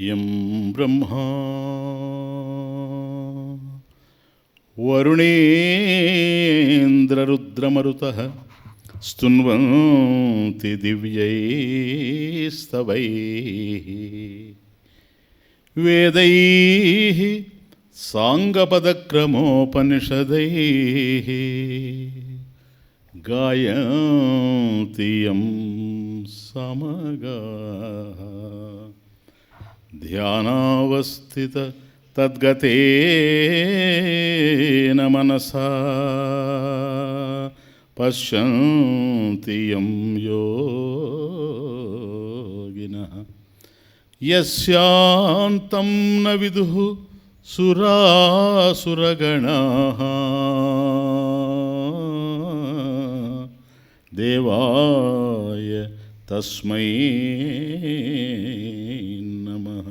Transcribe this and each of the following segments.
యం బ్రహ్మా వరుణేంద్రరుద్రమరుతః స్తున్వంతి దివ్యైస్తవైః వేదైః సాంగపదక్రమోపనిషదైః గాయంతి యం సమగాః ధ్యానావస్థిత తద్గతేన మనసా పశ్యంతి యం యోగినః యస్యాంతం న విదుః సురాసురగణాః దేవాయ తస్మై నమః.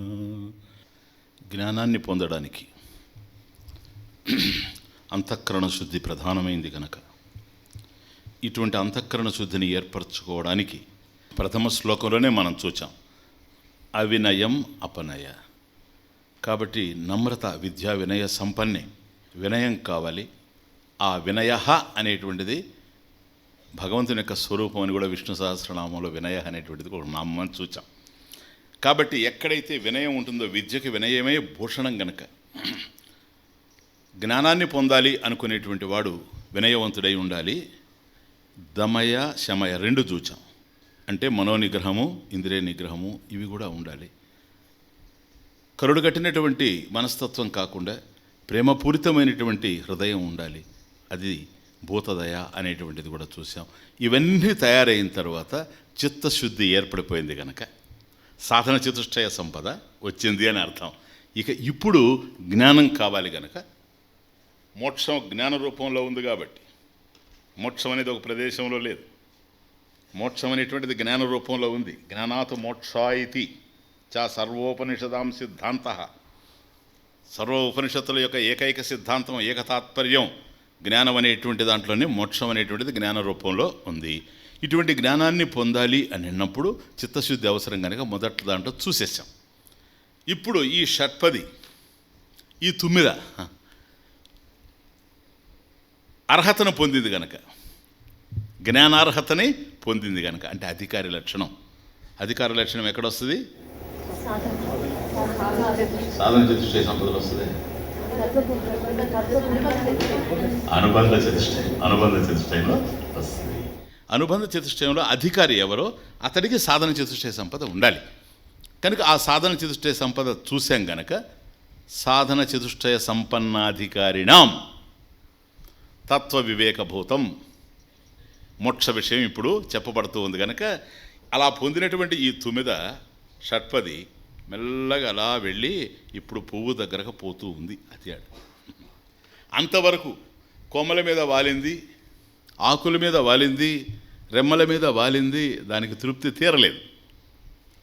జ్ఞానాన్ని పొందడానికి అంతఃకరణ శుద్ధి ప్రధానమైంది కనుక ఇటువంటి అంతఃకరణ శుద్ధిని ఏర్పరచుకోవడానికి ప్రథమ శ్లోకంలోనే మనం చూచాం అవినయం అపనయ. కాబట్టి నమ్రత విద్యా వినయ సంపన్నే, వినయం కావాలి. ఆ వినయ అనేటువంటిది భగవంతుని యొక్క స్వరూపం అని కూడా విష్ణు సహస్రనామంలో వినయ అనేటువంటిది కూడా నామం అని చూచాం. కాబట్టి ఎక్కడైతే వినయం ఉంటుందో విద్యకి వినయమే భూషణం గనక జ్ఞానాన్ని పొందాలి అనుకునేటువంటి వాడు వినయవంతుడై ఉండాలి. దమయ శమయ రెండు చూచాం. అంటే మనోనిగ్రహము ఇంద్రియ నిగ్రహము ఇవి కూడా ఉండాలి. కరుడు కట్టినటువంటి మనస్తత్వం కాకుండా ప్రేమపూరితమైనటువంటి హృదయం ఉండాలి. అది భూతదయ అనేటువంటిది కూడా చూసాం. ఇవన్నీ తయారైన తర్వాత చిత్తశుద్ధి ఏర్పడిపోయింది కనుక సాధన చతుష్టయ సంపద వచ్చింది అని అర్థం. ఇక ఇప్పుడు జ్ఞానం కావాలి కనుక మోక్షం జ్ఞాన రూపంలో ఉంది కాబట్టి మోక్షం అనేది ఒక ప్రదేశంలో లేదు. మోక్షం అనేటువంటిది జ్ఞాన రూపంలో ఉంది. జ్ఞానాత్ మోక్షాయితి చ సర్వోపనిషదాం సిద్ధాంత. సర్వ ఉపనిషత్తుల యొక్క ఏకైక సిద్ధాంతం ఏకతాత్పర్యం జ్ఞానం అనేటువంటి దాంట్లోనే మోక్షం అనేటువంటిది జ్ఞాన రూపంలో ఉంది. ఇటువంటి జ్ఞానాన్ని పొందాలి అని అన్నప్పుడు చిత్తశుద్ధి అవసరం కనుక మొదటి దాంట్లో చూసేసాం. ఇప్పుడు ఈ షట్పది ఈ 9 అర్హతను పొందింది కనుక జ్ఞానార్హతని పొందింది కనుక అంటే అధికారి లక్షణం. అధికార లక్షణం ఎక్కడొస్తుంది? సాధన చతుష్టయ సంపదలు వస్తుంది. అనుబంధ చతుష్టయంలో వస్తుంది. అనుబంధ చతుష్టయంలో అధికారి ఎవరో అతడికి సాధన చతుష్టయ సంపద ఉండాలి కనుక ఆ సాధన చతుష్టయ సంపద చూసాం గనక సాధన చతుష్టయ సంపన్నాధికారిణాం తత్వ వివేకభూతం మోక్ష విషయం ఇప్పుడు చెప్పబడుతూ ఉంది కనుక అలా పొందినటువంటి ఈ 9 షట్పది మెల్లగా అలా వెళ్ళి ఇప్పుడు పువ్వు దగ్గరకు పోతూ ఉంది. అది అంతవరకు కొమ్మల మీద వాలింది, ఆకుల మీద వాలింది, రెమ్మల మీద వాలింది, దానికి తృప్తి తీరలేదు.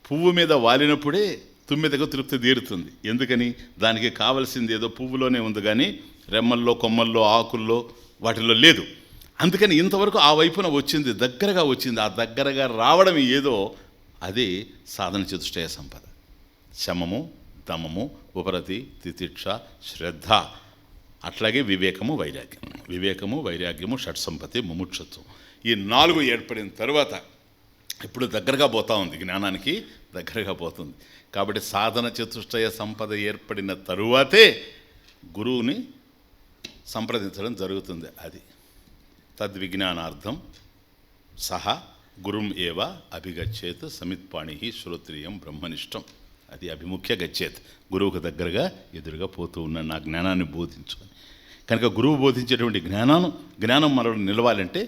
పువ్వు మీద వాలినప్పుడే తుమ్మెదకు తృప్తి తీరుతుంది. ఎందుకని? దానికి కావలసింది ఏదో పువ్వులోనే ఉంది కానీ రెమ్మల్లో, కొమ్మల్లో, ఆకుల్లో వాటిలో లేదు. అందుకని ఇంతవరకు ఆ వైపున వచ్చింది, దగ్గరగా వచ్చింది. ఆ దగ్గరగా రావడం ఏదో అది సాధన చతుష్టయ సంపద. శమము, దమము, ఉపరతి, తితిక్ష, శ్రద్ధ, అట్లాగే వివేకము, వైరాగ్యం. వివేకము, వైరాగ్యము, షట్సంపత్తి, ముముక్షత్వం. ఈ 4 ఏర్పడిన తర్వాత ఇప్పుడు దగ్గరగా పోతూ ఉంది, జ్ఞానానికి దగ్గరగా పోతుంది. కాబట్టి సాధన చతుష్టయ సంపద ఏర్పడిన తరువాతే గురువుని సంప్రదించడం జరుగుతుంది. అది తద్విజ్ఞానార్థం సహా గురుం ఏవ అభిగచ్చేత్ సమిత్పాణి శ్రోత్రియం బ్రహ్మనిష్టం. అది అభిముఖ్య గచ్చేత్. గురువుకు దగ్గరగా ఎదురుగా పోతూ ఉన్నాను నా జ్ఞానాన్ని బోధించుకొని. కనుక గురువు బోధించేటువంటి జ్ఞానం మనలో నిలవాలంటే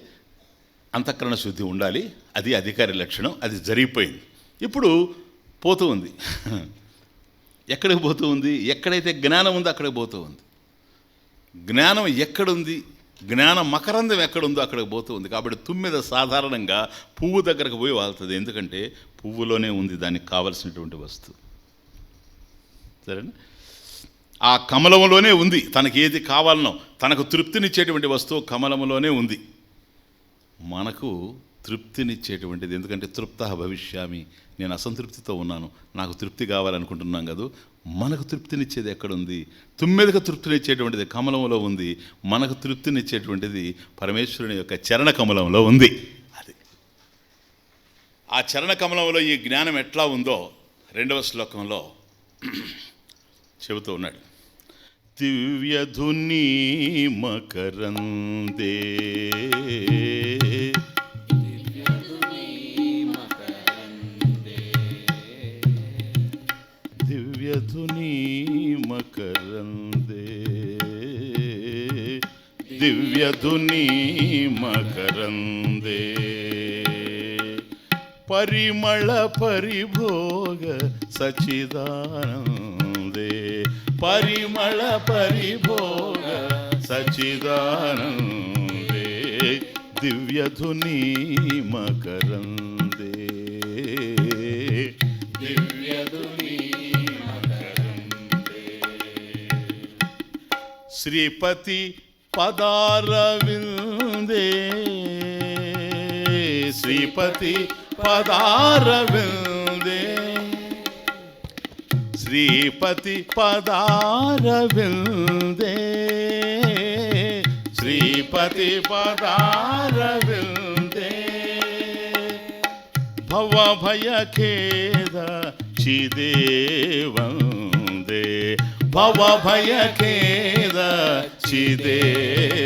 అంతఃకరణ శుద్ధి ఉండాలి. అది అధికారి లక్షణం. అది జరిగిపోయింది. ఇప్పుడు పోతూ ఉంది. ఎక్కడికి పోతూ ఉంది? ఎక్కడైతే జ్ఞానం ఉందో అక్కడికి పోతూ ఉంది. జ్ఞానం ఎక్కడుంది, జ్ఞాన మకరందం ఎక్కడుందో అక్కడికి పోతూ ఉంది. కాబట్టి తుమ్మెద సాధారణంగా పువ్వు దగ్గరకు పోయి వాళ్తుంది. ఎందుకంటే పువ్వులోనే ఉంది దానికి కావలసినటువంటి వస్తువు. సరేనా? ఆ కమలంలోనే ఉంది. తనకి ఏది కావాలనో, తనకు తృప్తినిచ్చేటువంటి వస్తువు కమలంలోనే ఉంది. మనకు తృప్తినిచ్చేటువంటిది, ఎందుకంటే తృప్త భవిష్యామి, నేను అసంతృప్తితో ఉన్నాను, నాకు తృప్తి కావాలనుకుంటున్నాం కదా. మనకు తృప్తినిచ్చేది ఎక్కడుంది? తుమ్మెదకు తృప్తినిచ్చేటువంటిది కమలంలో ఉంది. మనకు తృప్తినిచ్చేటువంటిది పరమేశ్వరుని యొక్క చరణ కమలంలో ఉంది. అది ఆ చరణ కమలంలో ఈ జ్ఞానం ఎట్లా ఉందో 2వ శ్లోకంలో చెబుతూ ఉన్నాడు. దివ్యధుని మకరందే దివ్యధుని మకరందే దివ్యధుని మకరందే పరిమళ పరిభోగ సచిదానందే పరిమళ పరిభోగ సచిదానందే దివ్యధుని మకరందే దివ్యధుని మకరందే శ్రీపతి పదారవిందే శ్రీపతి పదారవిందే శ్రీపతి పదారవిందే శ్రీపతి పదారవిందే భవభయఖేద చిదేవందే భవభయఖేద చిదేవందే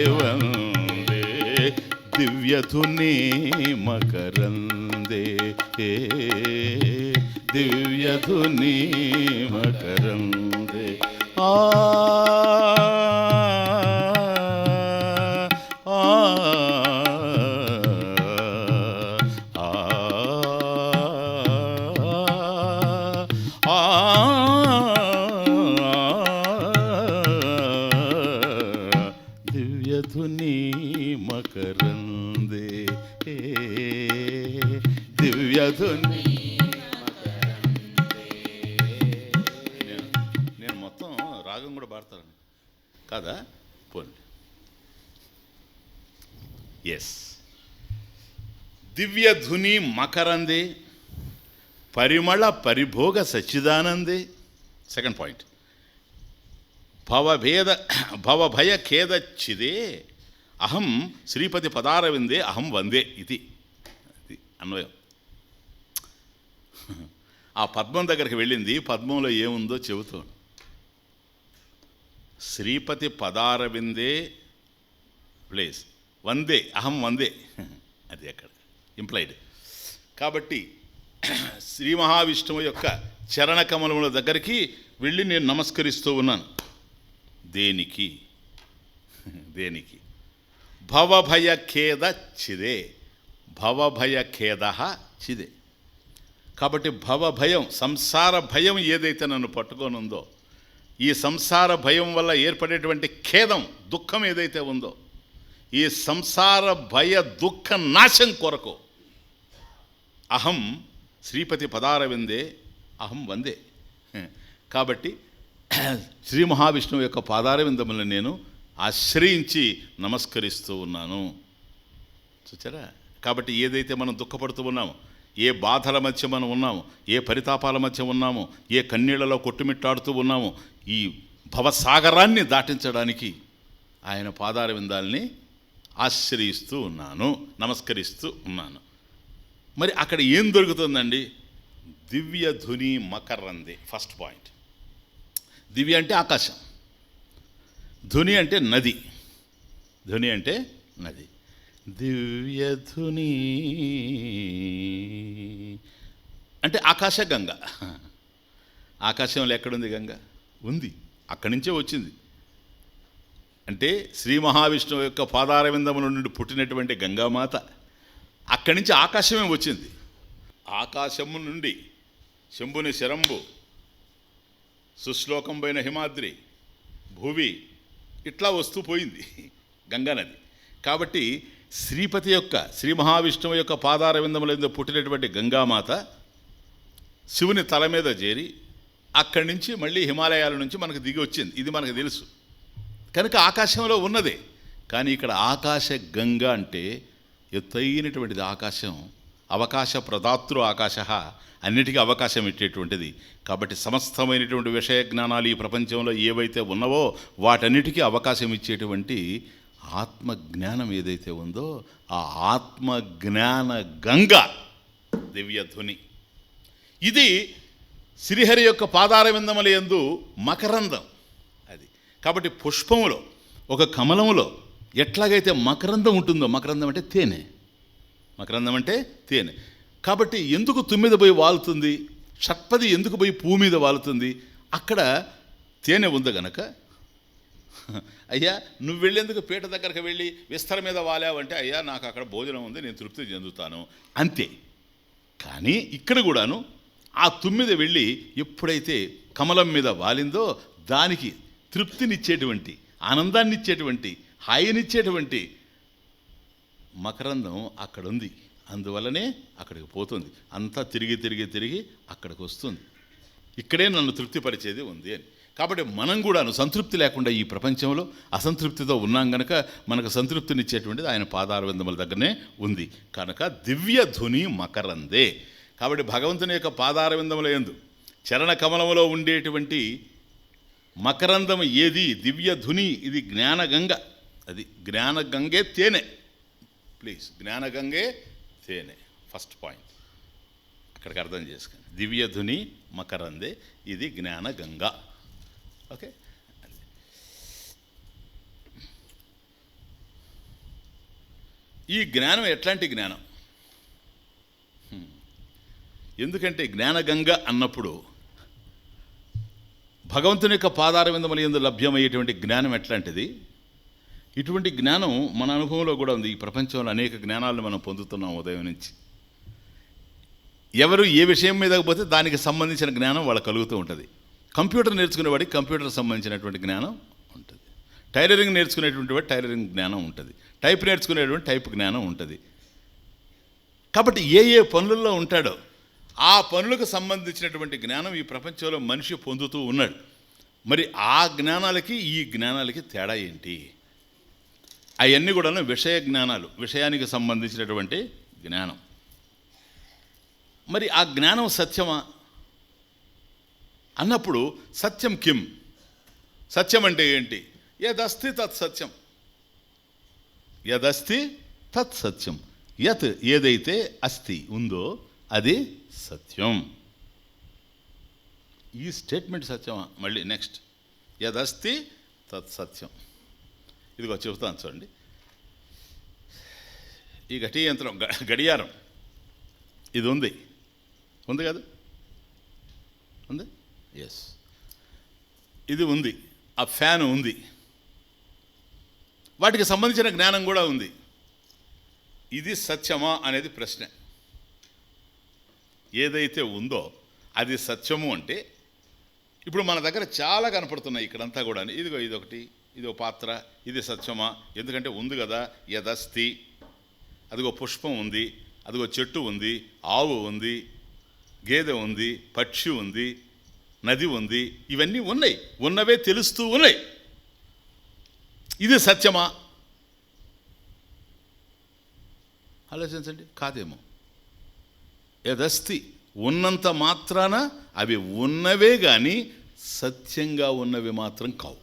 దివ్యధుని మకరందే దివ్యధుని మకరందే ఆ దివ్యధుని మకరందే దివ్యధుని నేను మొత్తం రాగం కూడా పాడతాను కాదా? పోండి. ఎస్, దివ్యధుని మకరందే పరిమళ పరిభోగ సచ్చిదానందే. సెకండ్ పాయింట్, భవభయ ఖేదచ్చిదే అహం శ్రీపతి పదారవిందే అహం వందే. ఇది అన్వయం. ఆ పద్మం దగ్గరికి వెళ్ళింది, పద్మంలో ఏముందో చెబుతాను. శ్రీపతి పదారవిందే ప్లేస్ వందే అహం వందే, అది అక్కడ ఇంప్లైడ్. కాబట్టి శ్రీ మహావిష్ణువు యొక్క చరణ కమలముల దగ్గరికి వెళ్ళి నేను నమస్కరిస్తూ ఉన్నాను. దేనికి? దేనికి? భవభయఖేద చిదే, భవభయఖేద చిదే. కాబట్టి భవభయం, సంసార భయం ఏదైతే నన్ను పట్టుకొనుందో, ఈ సంసార భయం వల్ల ఏర్పడేటువంటి ఖేదం, దుఃఖం ఏదైతే ఉందో, ఈ సంసార భయ దుఃఖ నాశం కొరకు అహం శ్రీపతి పదారవిందే అహం వందే. కాబట్టి శ్రీ మహావిష్ణువు యొక్క పాదారవిందములను నేను ఆశ్రయించి నమస్కరిస్తూ ఉన్నాను. చూచారా? కాబట్టి ఏదైతే మనం దుఃఖపడుతూ ఉన్నామో, ఏ బాధల మధ్య మనం ఉన్నామో, ఏ పరితాపాల మధ్య ఉన్నామో, ఏ కన్నీళ్లలో కొట్టుమిట్టాడుతూ ఉన్నామో, ఈ భవసాగరాన్ని దాటించడానికి ఆయన పాదార విందాల్ని ఆశ్రయిస్తూ ఉన్నాను, నమస్కరిస్తూ ఉన్నాను. మరి అక్కడ ఏం దొరుకుతుందండి? దివ్య ధుని మకరందే. First point. దివ్య అంటే ఆకాశం, ధుని అంటే నది. ధుని అంటే నది. దివ్య ధుని అంటే ఆకాశ గంగ. ఆకాశంలో ఎక్కడుంది గంగ? ఉంది, అక్కడి నుంచే వచ్చింది. అంటే శ్రీ మహావిష్ణువు యొక్క పాదార విందముల నుండి పుట్టినటువంటి గంగామాత అక్కడి నుంచి ఆకాశమే వచ్చింది. ఆకాశము నుండి శంభుని శరంభు, సుశ్లోకం పైన హిమాద్రి, భూవి, ఇట్లా వస్తూ పోయింది గంగానది. కాబట్టి శ్రీపతి యొక్క, శ్రీ మహావిష్ణువు యొక్క పాదార విందములందు పుట్టినటువంటి గంగామాత శివుని తల మీద చేరి అక్కడి నుంచి మళ్ళీ హిమాలయాల నుంచి మనకు దిగి వచ్చింది. ఇది మనకు తెలుసు కనుక ఆకాశంలో ఉన్నదే. కానీ ఇక్కడ ఆకాశ గంగ అంటే ఎత్తైనటువంటిది ఆకాశం. అవకాశ ప్రదాతృ ఆకాశ, అన్నిటికీ అవకాశం ఇచ్చేటువంటిది. కాబట్టి సమస్తమైనటువంటి విషయ జ్ఞానాలు ఈ ప్రపంచంలో ఏవైతే ఉన్నావో వాటన్నిటికీ అవకాశం ఇచ్చేటువంటి ఆత్మజ్ఞానం ఏదైతే ఉందో ఆ ఆత్మజ్ఞాన గంగ దివ్య ధుని. ఇది శ్రీహరి యొక్క పాదార విందముల యందు మకరందం అది. కాబట్టి పుష్పములో, ఒక కమలములో ఎట్లాగైతే మకరందం ఉంటుందో, మకరందం అంటే తేనె, మకరందం అంటే తేనె. కాబట్టి ఎందుకు తుమ్మిద పోయి వాలుతుంది, షట్పది ఎందుకు పోయి పువ్వు మీద వాలుతుంది? అక్కడ తేనె ఉంది గనక, అయ్యా నువ్వు వెళ్ళేందుకు పీట దగ్గరకు వెళ్ళి విస్తర మీద వాలావంటే, అయ్యా నాకు అక్కడ భోజనం ఉంది, నేను తృప్తి చెందుతాను అంతే. కానీ ఇక్కడ కూడాను ఆ తుమ్మిద వెళ్ళి ఎప్పుడైతే కమలం మీద వాలిందో దానికి తృప్తినిచ్చేటువంటి, ఆనందాన్ని ఇచ్చేటువంటి, హాయినిచ్చేటువంటి మకరందం అక్కడ ఉంది. అందువల్లనే అక్కడికి పోతుంది. అంతా తిరిగి తిరిగి తిరిగి అక్కడికి వస్తుంది. ఇక్కడే నన్ను తృప్తిపరిచేది ఉంది అని. కాబట్టి మనం కూడాను సంతృప్తి లేకుండా ఈ ప్రపంచంలో అసంతృప్తితో ఉన్నాం గనక మనకు సంతృప్తినిచ్చేటువంటిది ఆయన పాదార విందముల దగ్గరనే ఉంది కనుక దివ్య ధుని మకరందే. కాబట్టి భగవంతుని యొక్క పాదార విందముల యందు చరణ కమలములో ఉండేటువంటి మకరందం ఏది? దివ్య ధుని. ఇది జ్ఞానగంగ. అది జ్ఞానగంగే తేనె. ప్లీజ్, జ్ఞానగంగే తేనె. ఫస్ట్ పాయింట్ అక్కడికి అర్థం చేసుకోండి. దివ్య ధుని మకరందే, ఇది జ్ఞానగంగ. ఓకే. ఈ జ్ఞానం ఎట్లాంటి జ్ఞానం? ఎందుకంటే జ్ఞానగంగ అన్నప్పుడు భగవంతుని యొక్క పాదార విందముల యందు లభ్యమయ్యేటువంటి జ్ఞానం ఎట్లాంటిది? ఇటువంటి జ్ఞానం మన అనుభవంలో కూడా ఉంది. ఈ ప్రపంచంలో అనేక జ్ఞానాలను మనం పొందుతున్నాం ఉదయం నుంచి. ఎవరు ఏ విషయం మీదకి పోతే దానికి సంబంధించిన జ్ఞానం వాళ్ళకు కలుగుతూ ఉంటుంది. కంప్యూటర్ నేర్చుకునేవాడికి కంప్యూటర్ సంబంధించినటువంటి జ్ఞానం ఉంటుంది. టైలరింగ్ నేర్చుకునేటువంటి వాడు టైలరింగ్ జ్ఞానం ఉంటుంది. టైప్ నేర్చుకునేటువంటి టైప్ జ్ఞానం ఉంటుంది. కాబట్టి ఏ ఏ పనులలో ఉంటాడో ఆ పనులకు సంబంధించినటువంటి జ్ఞానం ఈ ప్రపంచంలో మనిషి పొందుతూ ఉన్నాడు. మరి ఆ జ్ఞానాలకి ఈ జ్ఞానాలకి తేడా ఏంటి? అవన్నీ కూడా విషయ జ్ఞానాలు, విషయానికి సంబంధించినటువంటి జ్ఞానం. మరి ఆ జ్ఞానం సత్యమా అన్నప్పుడు సత్యం కిం? సత్యం అంటే ఏంటి? యదస్తి తత్ సత్యం. యదస్తి తత్ సత్యం. యత్ ఏదైతే అస్తి ఉందో అది సత్యం. ఈ స్టేట్మెంట్ సత్యమా? మళ్ళీ నెక్స్ట్, యదస్తి తత్ సత్యం. ఇదిగో చెబుతాను చూడండి. ఈ ఘటీ యంత్రం, గడియారం ఇది ఉంది కదా? ఉంది. ఎస్, ఇది ఉంది. ఆ ఫ్యాన్ ఉంది. వాటికి సంబంధించిన జ్ఞానం కూడా ఉంది. ఇది సత్యమా అనేది ప్రశ్న. ఏదైతే ఉందో అది సత్యము అంటే, ఇప్పుడు మన దగ్గర చాలా కనపడుతున్నాయి ఇక్కడంతా కూడా. ఇదిగో ఇదొకటి, ఇదో పాత్ర, ఇది సత్యమా? ఎందుకంటే ఉంది కదా. యదస్తి, అదిగో పుష్పం ఉంది, అదిగో చెట్టు ఉంది, ఆవు ఉంది, గేదె ఉంది, పక్షి ఉంది, నది ఉంది, ఇవన్నీ ఉన్నాయి. ఉన్నవే తెలుస్తూ ఉన్నాయి. ఇది సత్యమా? ఆలోచించండి, కాదేమో. యదస్తి, ఉన్నంత మాత్రాన అవి ఉన్నవే కానీ సత్యంగా ఉన్నవి మాత్రం కావు.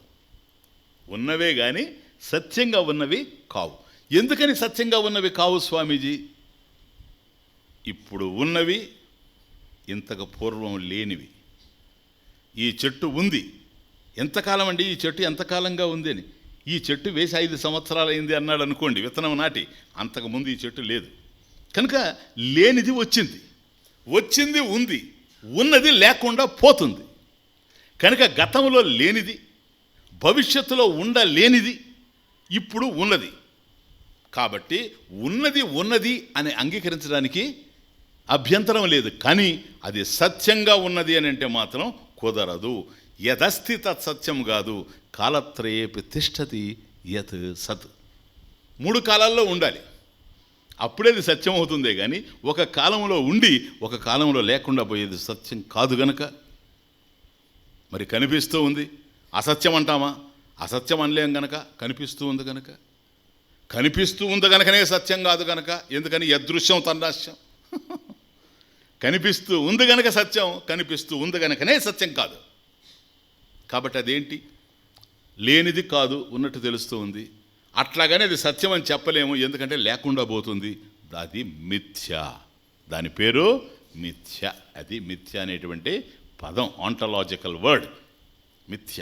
ఉన్నవే కానీ సత్యంగా ఉన్నవి కావు. ఎందుకని సత్యంగా ఉన్నవి కావు స్వామీజీ? ఇప్పుడు ఉన్నవి ఇంతకు పూర్వం లేనివి. ఈ చెట్టు ఉంది, ఎంతకాలం అండి ఈ చెట్టు ఎంతకాలంగా ఉంది అని. ఈ చెట్టు వేసి 5 సంవత్సరాలు అయింది అన్నాడు అనుకోండి, విత్తనం నాటి. అంతకుముందు ఈ చెట్టు లేదు కనుక లేనిది వచ్చింది, వచ్చింది ఉంది, ఉన్నది లేకుండా పోతుంది. కనుక గతంలో లేనిది, భవిష్యత్తులో ఉండలేనిది ఇప్పుడు ఉన్నది. కాబట్టి ఉన్నది ఉన్నది అని అంగీకరించడానికి అభ్యంతరం లేదు. కానీ అది సత్యంగా ఉన్నది అని అంటే మాత్రం కుదరదు. యదస్తి తత్ సత్యం కాదు. కాలత్రయేపి తిష్టతి యత్ సత్. 3 కాలాల్లో ఉండాలి, అప్పుడే అది సత్యం అవుతుందే కానీ ఒక కాలంలో ఉండి ఒక కాలంలో లేకుండా పోయేది సత్యం కాదు గనక. మరి కనిపిస్తూ ఉంది, అసత్యం అంటామా? అసత్యం అనలేం గనక, కనిపిస్తూ ఉంది గనక. కనిపిస్తూ ఉంది గనకనే సత్యం కాదు గనక. ఎందుకని? యదృశ్యం తన్నాశ్యం. కనిపిస్తూ ఉంది గనక సత్యం, కనిపిస్తూ ఉంది గనకనే సత్యం కాదు. కాబట్టి అదేంటి? లేనిది కాదు, ఉన్నట్టు తెలుస్తూ ఉంది. అట్లాగనే అది సత్యం అని చెప్పలేము, ఎందుకంటే లేకుండా పోతుంది. అది మిథ్య. దాని పేరు మిథ్య. అది మిథ్య అనేటువంటి పదం, ఆంటలాజికల్ వర్డ్ మిథ్య.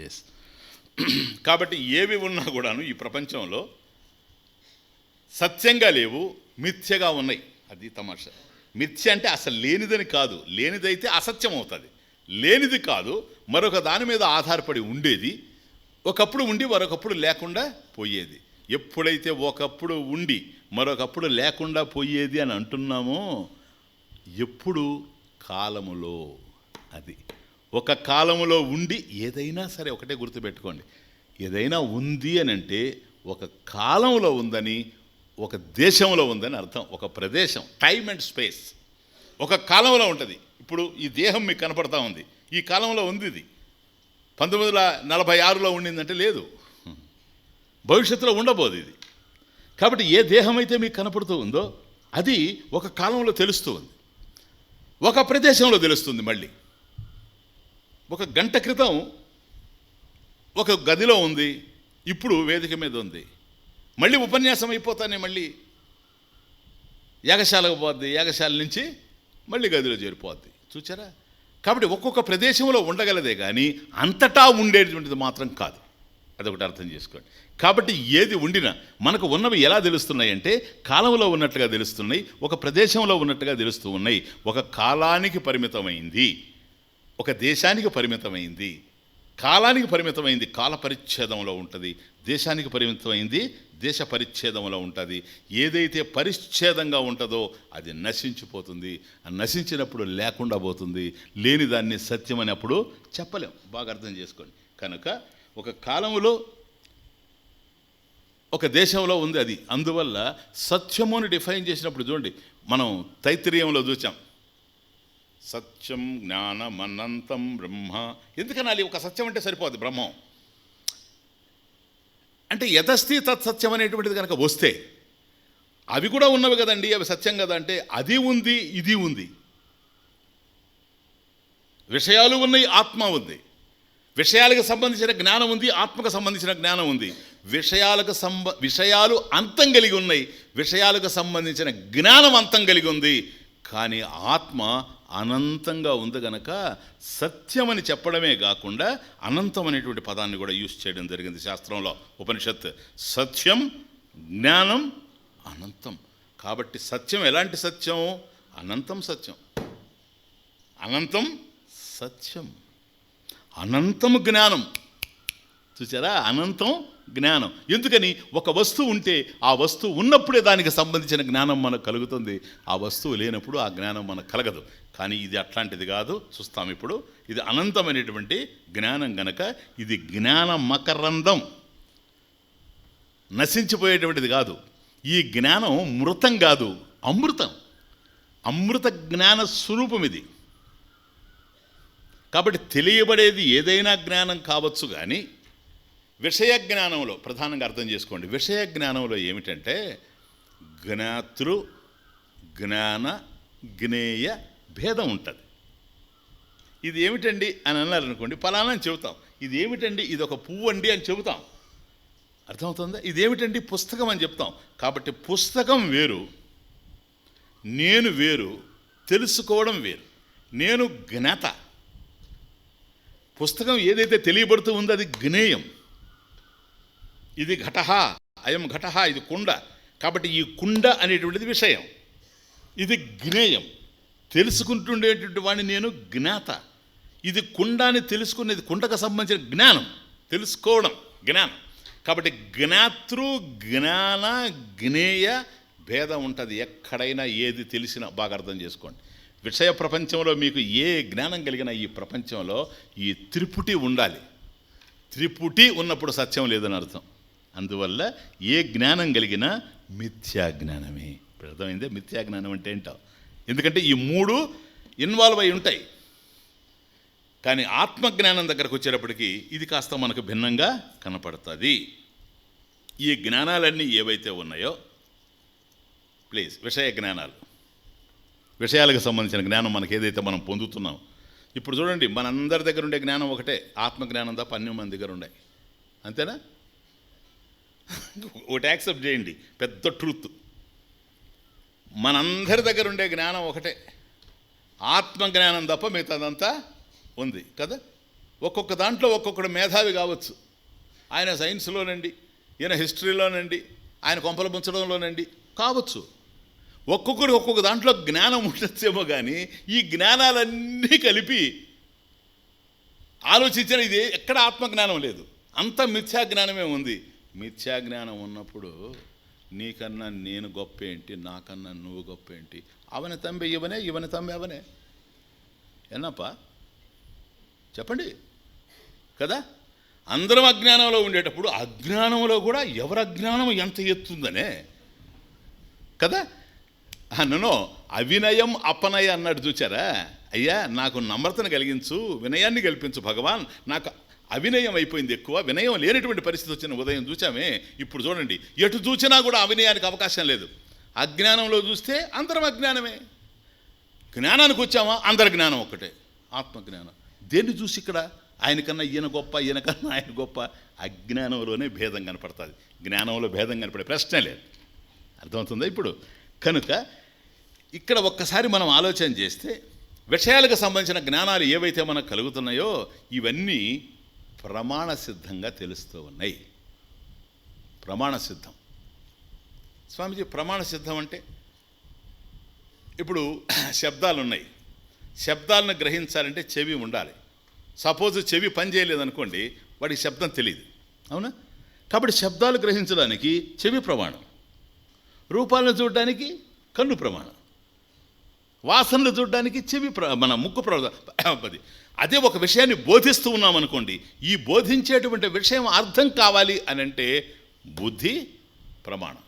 ఎస్. కాబట్టి ఏవి ఉన్నా కూడాను ఈ ప్రపంచంలో సత్యంగా లేవు, మిథ్యగా ఉన్నాయి. అది తమాషా. మిథ్య అంటే అసలు లేనిదని కాదు, లేనిదైతే అసత్యం అవుతుంది. లేనిది కాదు, మరొక దాని మీద ఆధారపడి ఉండేది. ఒకప్పుడు ఉండి మరొకప్పుడు లేకుండా పోయేది. ఎప్పుడైతే ఒకప్పుడు ఉండి మరొకప్పుడు లేకుండా పోయేది అని అంటున్నామో, ఎప్పుడు? కాలములో. అది ఒక కాలములో ఉండి ఏదైనా సరే ఒకటే గుర్తుపెట్టుకోండి, ఏదైనా ఉంది అని అంటే ఒక కాలంలో ఉందని, ఒక దేశంలో ఉందని అర్థం. ఒక ప్రదేశం, టైమ్ అండ్ స్పేస్ ఒక కాలంలో ఉంటుంది. ఇప్పుడు ఈ దేహం మీకు కనపడతా ఉంది, ఈ కాలంలో ఉంది. ఇది 1946లో ఉండిందంటే లేదు, భవిష్యత్తులో ఉండబోదు ఇది. కాబట్టి ఏ దేహం అయితే మీకు కనపడుతూ ఉందో అది ఒక కాలంలో తెలుస్తూ ఉంది, ఒక ప్రదేశంలో తెలుస్తుంది. మళ్ళీ ఒక గంట క్రితం ఒక గదిలో ఉంది, ఇప్పుడు వేదిక మీద ఉంది. మళ్ళీ ఉపన్యాసం అయిపోతానే మళ్ళీ యాగశాలకు పోద్ది, యాగశాల నుంచి మళ్ళీ గదిలో చేరిపోద్ది. చూచారా? కాబట్టి ఒక్కొక్క ప్రదేశంలో ఉండగలదే కానీ అంతటా ఉండేటువంటిది మాత్రం కాదు. అదొకటి అర్థం చేసుకోండి. కాబట్టి ఏది ఉండినా మనకు ఉన్నవి ఎలా తెలుస్తున్నాయి అంటే కాలంలో ఉన్నట్టుగా తెలుస్తున్నాయి, ఒక ప్రదేశంలో ఉన్నట్టుగా తెలుస్తూ ఉన్నాయి. ఒక కాలానికి పరిమితమైంది, ఒక దేశానికి పరిమితమైంది. కాలానికి పరిమితమైంది కాల పరిచ్ఛేదంలో ఉంటుంది, దేశానికి పరిమితమైంది దేశ పరిచ్ఛేదంలో ఉంటుంది. ఏదైతే పరిచ్ఛేదంగా ఉంటుందో అది నశించిపోతుంది. నశించినప్పుడు లేకుండా పోతుంది. లేని దాన్ని సత్యమని అప్పుడు చెప్పలేం. బాగా అర్థం చేసుకోండి. కనుక ఒక కాలంలో ఒక దేశంలో ఉంది అది. అందువల్ల సత్యము అని డిఫైన్ చేసినప్పుడు చూడండి, మనం తైత్తిరీయంలో చూసాం, సత్యం జ్ఞానమనంతం బ్రహ్మ. ఎందుకనాలి? ఒక సత్యం అంటే సరిపోదు. బ్రహ్మం అంటే యతస్థి తత్సత్యం అనేటువంటిది కనుక వస్తే అవి కూడా ఉన్నవి కదండి, అవి సత్యం కదా అంటే అది ఉంది, ఇది ఉంది. విషయాలు ఉన్నాయి, ఆత్మ ఉంది. విషయాలకు సంబంధించిన జ్ఞానం ఉంది, ఆత్మకు సంబంధించిన జ్ఞానం ఉంది. విషయాలు అంతం కలిగి ఉన్నాయి, విషయాలకు సంబంధించిన జ్ఞానం అంతం కలిగి ఉంది. కానీ ఆత్మ అనంతంగా ఉంది గనక సత్యమని చెప్పడమే కాకుండా అనంతం అనేటువంటి పదాన్ని కూడా యూజ్ చేయడం జరిగింది శాస్త్రంలో. ఉపనిషత్ సత్యం, జ్ఞానం, అనంతం. కాబట్టి సత్యం ఎలాంటి సత్యం? అనంతం సత్యం. అనంతం సత్యం, అనంతం జ్ఞానం. చూసారా? అనంతం జ్ఞానం. ఎందుకని? ఒక వస్తువు ఉంటే ఆ వస్తువు ఉన్నప్పుడే దానికి సంబంధించిన జ్ఞానం మనకు కలుగుతుంది, ఆ వస్తువు లేనప్పుడు ఆ జ్ఞానం మనకు కలగదు. కానీ ఇది అట్లాంటిది కాదు, చూస్తాం ఇప్పుడు. ఇది అనంతమైనటువంటి జ్ఞానం గనక ఇది జ్ఞాన మకరందం, నశించిపోయేటువంటిది కాదు. ఈ జ్ఞానం మృతం కాదు, అమృతం. అమృత జ్ఞాన స్వరూపం ఇది. కాబట్టి తెలియబడేది ఏదైనా జ్ఞానం కావచ్చు. కానీ విషయ జ్ఞానంలో ప్రధానంగా అర్థం చేసుకోండి, విషయ జ్ఞానంలో ఏమిటంటే జ్ఞాతృ జ్ఞాన జ్ఞేయ భేదం ఉంటుంది. ఇది ఏమిటండి అని అన్నారనుకోండి, ఫలానా అని చెబుతాం. ఇది ఏమిటండి, ఇది ఒక పువ్వు అండి అని చెబుతాం. అర్థమవుతుందా? ఇదేమిటండి, పుస్తకం అని చెప్తాం. కాబట్టి పుస్తకం వేరు, నేను వేరు, తెలుసుకోవడం వేరు. నేను జ్ఞాత. పుస్తకం ఏదైతే తెలియబడుతూ ఉందో అది జ్ఞేయం. ఇది ఘటః, అయం ఘటః, ఇది కుండ. కాబట్టి ఈ కుండ అనేటువంటిది విషయం, ఇది జ్ఞేయం. తెలుసుకుంటుండేటువంటి వాడిని నేను జ్ఞాత. ఇది కుండ అని తెలుసుకునేది, కుండకు సంబంధించిన జ్ఞానం, తెలుసుకోవడం జ్ఞానం. కాబట్టి జ్ఞాతృ జ్ఞాన జ్ఞేయ భేదం ఉంటుంది. ఎక్కడైనా ఏది తెలిసినా బాగా అర్థం చేసుకోండి. విషయ ప్రపంచంలో మీకు ఏ జ్ఞానం కలిగినా ఈ ప్రపంచంలో ఈ త్రిపుటి ఉండాలి. త్రిపుటి ఉన్నప్పుడు సత్యం లేదని అర్థం. అందువల్ల ఏ జ్ఞానం కలిగినా మిథ్యా జ్ఞానమే. ఇప్పుడు అర్థమైందే మిథ్యా జ్ఞానం అంటే ఏంటో. ఎందుకంటే ఈ మూడు ఇన్వాల్వ్ అయి ఉంటాయి. కానీ ఆత్మజ్ఞానం దగ్గరకు వచ్చేటప్పటికి ఇది కాస్త మనకు భిన్నంగా కనపడుతుంది. ఈ జ్ఞానాలన్నీ ఏవైతే ఉన్నాయో ప్లీజ్, విషయ జ్ఞానాలు, విషయాలకు సంబంధించిన జ్ఞానం మనకి ఏదైతే మనం పొందుతున్నాం. ఇప్పుడు చూడండి, మనందరి దగ్గర ఉండే జ్ఞానం ఒకటే, ఆత్మజ్ఞానం తప్ప అన్ని మన దగ్గర ఉన్నాయి. అంతేనా? ఒకటి యాక్సెప్ట్ చేయండి, పెద్ద ట్రూత్. మనందరి దగ్గర ఉండే జ్ఞానం ఒకటే, ఆత్మజ్ఞానం తప్ప మిగతాదంతా ఉంది కదా. ఒక్కొక్క దాంట్లో ఒక్కొక్కడు మేధావి కావచ్చు. ఆయన సైన్స్లోనండి, ఈయన హిస్టరీలోనండి, ఆయన కొంపలు ముంచడంలోనండి కావచ్చు. ఒక్కొక్కడు ఒక్కొక్క దాంట్లో జ్ఞానం ఉండొచ్చేమో, కానీ ఈ జ్ఞానాలన్నీ కలిపి ఆలోచించిన ఇది ఎక్కడ ఆత్మజ్ఞానం లేదు, అంత మిథ్యా జ్ఞానమే ఉంది. మిథ్యా జ్ఞానం ఉన్నప్పుడు నీకన్నా నేను గొప్ప ఏంటి, నాకన్నా నువ్వు గొప్ప ఏంటి, అవని తంబి ఇవనే, ఇవని తంబి అవనే, ఎన్నప్పా చెప్పండి కదా. అందరం అజ్ఞానంలో ఉండేటప్పుడు అజ్ఞానంలో కూడా ఎవరి అజ్ఞానం ఎంత ఎత్తుందనే కదా. నన్ను అవినయం అపనయ అన్నాడు, చూచారా? అయ్యా నాకు నమ్రతను కలిగించు, వినయాన్ని కల్పించు భగవాన్. నాకు అవినయం అయిపోయింది ఎక్కువ, వినయం లేనటువంటి పరిస్థితి వచ్చిన ఉదయం చూచామే. ఇప్పుడు చూడండి, ఎటు చూసినా కూడా అవినయానికి అవకాశం లేదు. అజ్ఞానంలో చూస్తే అందరం అజ్ఞానమే, జ్ఞానానికి వచ్చామా అందరి జ్ఞానం ఒక్కటే, ఆత్మజ్ఞానం. దేన్ని చూసి ఇక్కడ ఆయనకన్నా ఈయన గొప్ప, ఈయనకన్నా ఆయన గొప్ప? అజ్ఞానంలోనే భేదం కనపడుతుంది, జ్ఞానంలో భేదం కనపడే ప్రశ్నే లేదు. అర్థమవుతుందా ఇప్పుడు? కనుక ఇక్కడ ఒక్కసారి మనం ఆలోచన చేస్తే విషయాలకు సంబంధించిన జ్ఞానాలు ఏవైతే మనకు కలుగుతున్నాయో ఇవన్నీ ప్రమాణ సిద్ధంగా తెలుస్తూ ఉన్నాయి. ప్రమాణ సిద్ధం. స్వామీజీ ప్రమాణ సిద్ధం అంటే ఇప్పుడు శబ్దాలు ఉన్నాయి, శబ్దాలను గ్రహించాలంటే చెవి ఉండాలి. సపోజ్ చెవి పని చేయలేదనుకోండి, వాడికి శబ్దం తెలియదు, అవునా? కాబట్టి శబ్దాలు గ్రహించడానికి చెవి ప్రమాణం, రూపాలను చూడడానికి కన్ను ప్రమాణం, వాసనలు చూడడానికి చెవి మన ముక్కు ప్రమాణం. అదే ఒక విషయాన్ని బోధిస్తూ ఉన్నామనుకోండి, ఈ బోధించేటువంటి విషయం అర్థం కావాలి అని అంటే బుద్ధి ప్రమాణం.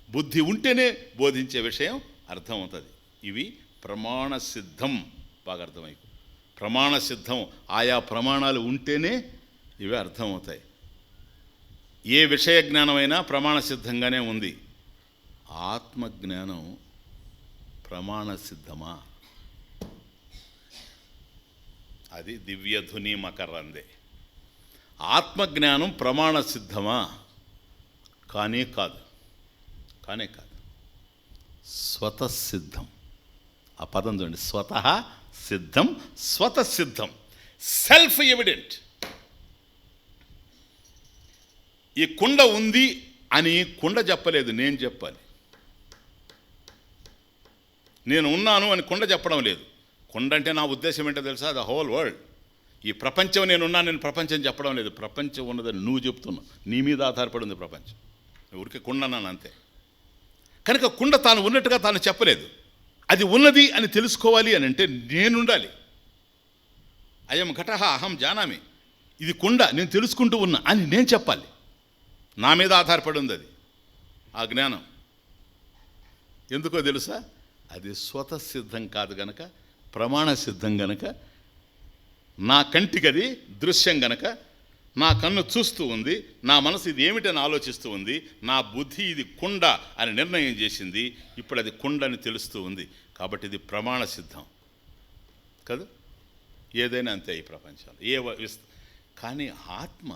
బుద్ధి ఉంటేనే బోధించే విషయం అర్థమవుతుంది. ఇవి ప్రమాణ సిద్ధం. బాగా అర్థమై ప్రమాణ సిద్ధం, ఆయా ప్రమాణాలు ఉంటేనే ఇవి అర్థమవుతాయి. ఏ విషయ జ్ఞానమైనా ప్రమాణ సిద్ధంగానే ఉంది. ఆత్మజ్ఞానం ప్రమాణ సిద్ధమా? అది దివ్యధుని మకరందే. ఆత్మజ్ఞానం ప్రమాణ సిద్ధమా? కానే కాదు, కానే కాదు. స్వతసిద్ధం. ఆ పదం చూడండి, స్వతః సిద్ధం, స్వతసిద్ధం, సెల్ఫ్ ఎవిడెంట్. ఈ కుండ ఉంది అని కుండ చెప్పలేదు, నేను చెప్పాలి. నేను ఉన్నాను అని కుండ చెప్పడం లేదు. కుండ అంటే నా ఉద్దేశం ఏంటో తెలుసా? ద హోల్ వరల్డ్, ఈ ప్రపంచం నేనున్నాను, నేను ప్రపంచం చెప్పడం లేదు. ప్రపంచం ఉన్నదని నువ్వు చెప్తున్నావు, నీ మీద ఆధారపడి ఉంది ప్రపంచం. ఊరికే కుండ అన్నాను అంతే. కనుక కుండ తాను ఉన్నట్టుగా తాను చెప్పలేదు. అది ఉన్నది అని తెలుసుకోవాలి అని అంటే నేనుండాలి. అయం ఘటః అహం జానామి, ఇది కుండ నేను తెలుసుకుంటూ ఉన్నా అని నేను చెప్పాలి. నా మీద ఆధారపడి ఉంది అది, ఆ జ్ఞానం. ఎందుకో తెలుసా? అది స్వతసిద్ధం కాదు గనక, ప్రమాణ సిద్ధం గనక, నా కంటికి అది దృశ్యం గనక, నా కన్ను చూస్తూ ఉంది, నా మనసు ఇది ఏమిటని ఆలోచిస్తూ ఉంది, నా బుద్ధి ఇది కుండ అని నిర్ణయం చేసింది. ఇప్పుడు అది కుండ అని తెలుస్తూ ఉంది. కాబట్టి ఇది ప్రమాణ సిద్ధం కదా. ఏదైనా అంతే ఈ ప్రపంచంలో. కానీ ఆత్మ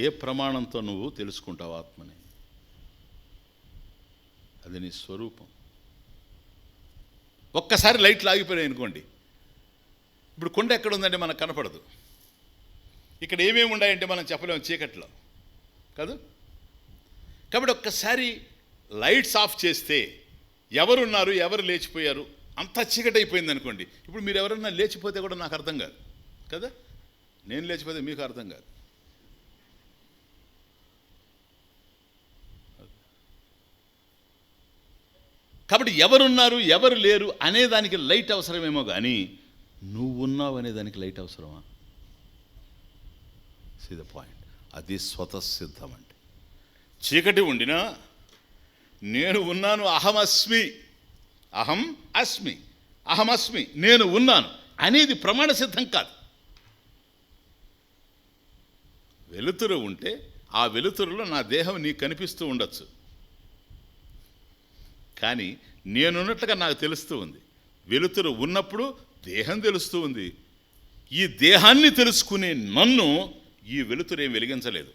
ఏ ప్రమాణంతో నువ్వు తెలుసుకుంటావు ఆత్మని? అది నీ స్వరూపం. ఒక్కసారి లైట్లు ఆగిపోయాయి అనుకోండి, ఇప్పుడు కొండ ఎక్కడ ఉందంటే మనకు కనపడదు. ఇక్కడ ఏమేమి ఉన్నాయంటే మనం చెప్పలేము చీకట్లో కాదు. కాబట్టి ఒక్కసారి లైట్స్ ఆఫ్ చేస్తే ఎవరున్నారు, ఎవరు లేచిపోయారు, అంతా చీకటి అయిపోయింది అనుకోండి. ఇప్పుడు మీరు ఎవరన్నా లేచిపోతే కూడా నాకు అర్థం కాదు కదా. నేను లేచిపోతే మీకు అర్థం కాదు. కాబట్టి ఎవరున్నారు, ఎవరు లేరు అనేదానికి లైట్ అవసరమేమో కానీ నువ్వు ఉన్నావు అనేదానికి లైట్ అవసరమా? See the point. అది స్వతసిద్ధం. అంటే చీకటి ఉండినా నేను ఉన్నాను, అహమస్మి, అహం అస్మి, అహమస్మి, నేను ఉన్నాను అనేది ప్రమాణ సిద్ధం కాదు. వెలుతురు ఉంటే ఆ వెలుతురులో నా దేహం నీకు కనిపిస్తూ ఉండొచ్చు, కానీ నేనున్నట్లుగా నాకు తెలుస్తూ ఉంది. వెలుతురు ఉన్నప్పుడు దేహం తెలుస్తూ ఉంది. ఈ దేహాన్ని తెలుసుకునే నన్ను ఈ వెలుతురు ఏం వెలిగించలేదు.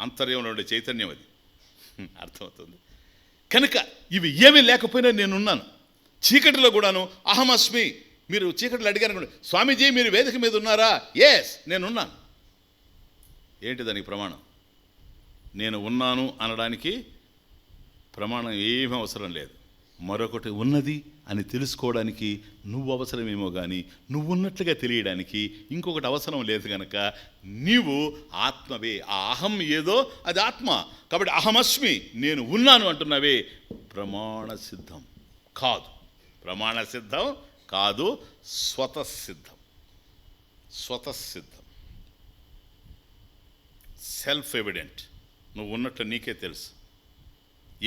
ఆంతర్యంలో ఉండే చైతన్యం అది. అర్థమవుతుంది. కనుక ఇవి ఏమీ లేకపోయినా నేనున్నాను. చీకటిలో కూడాను అహమస్మి. మీరు చీకటిలో అడిగారు, స్వామీజీ మీరు వేదిక మీద ఉన్నారా? ఎస్, నేనున్నాను. ఏంటి దానికి ప్రమాణం? నేను ఉన్నాను అనడానికి ప్రమాణం ఏమీ అవసరం లేదు. మరొకటి ఉన్నది అని తెలుసుకోవడానికి నువ్వు అవసరమేమో కానీ నువ్వు ఉన్నట్లుగా తెలియడానికి ఇంకొకటి అవసరం లేదు. కనుక నీవు ఆత్మవే. ఆ అహం ఏదో అది ఆత్మ. కాబట్టి అహమస్మి, నేను ఉన్నాను అంటున్నావే, ప్రమాణ సిద్ధం కాదు. ప్రమాణ సిద్ధం కాదు, స్వతసిద్ధం. స్వతసిద్ధం, సెల్ఫ్ ఎవిడెంట్. నువ్వు ఉన్నట్లు నీకే తెలుసు.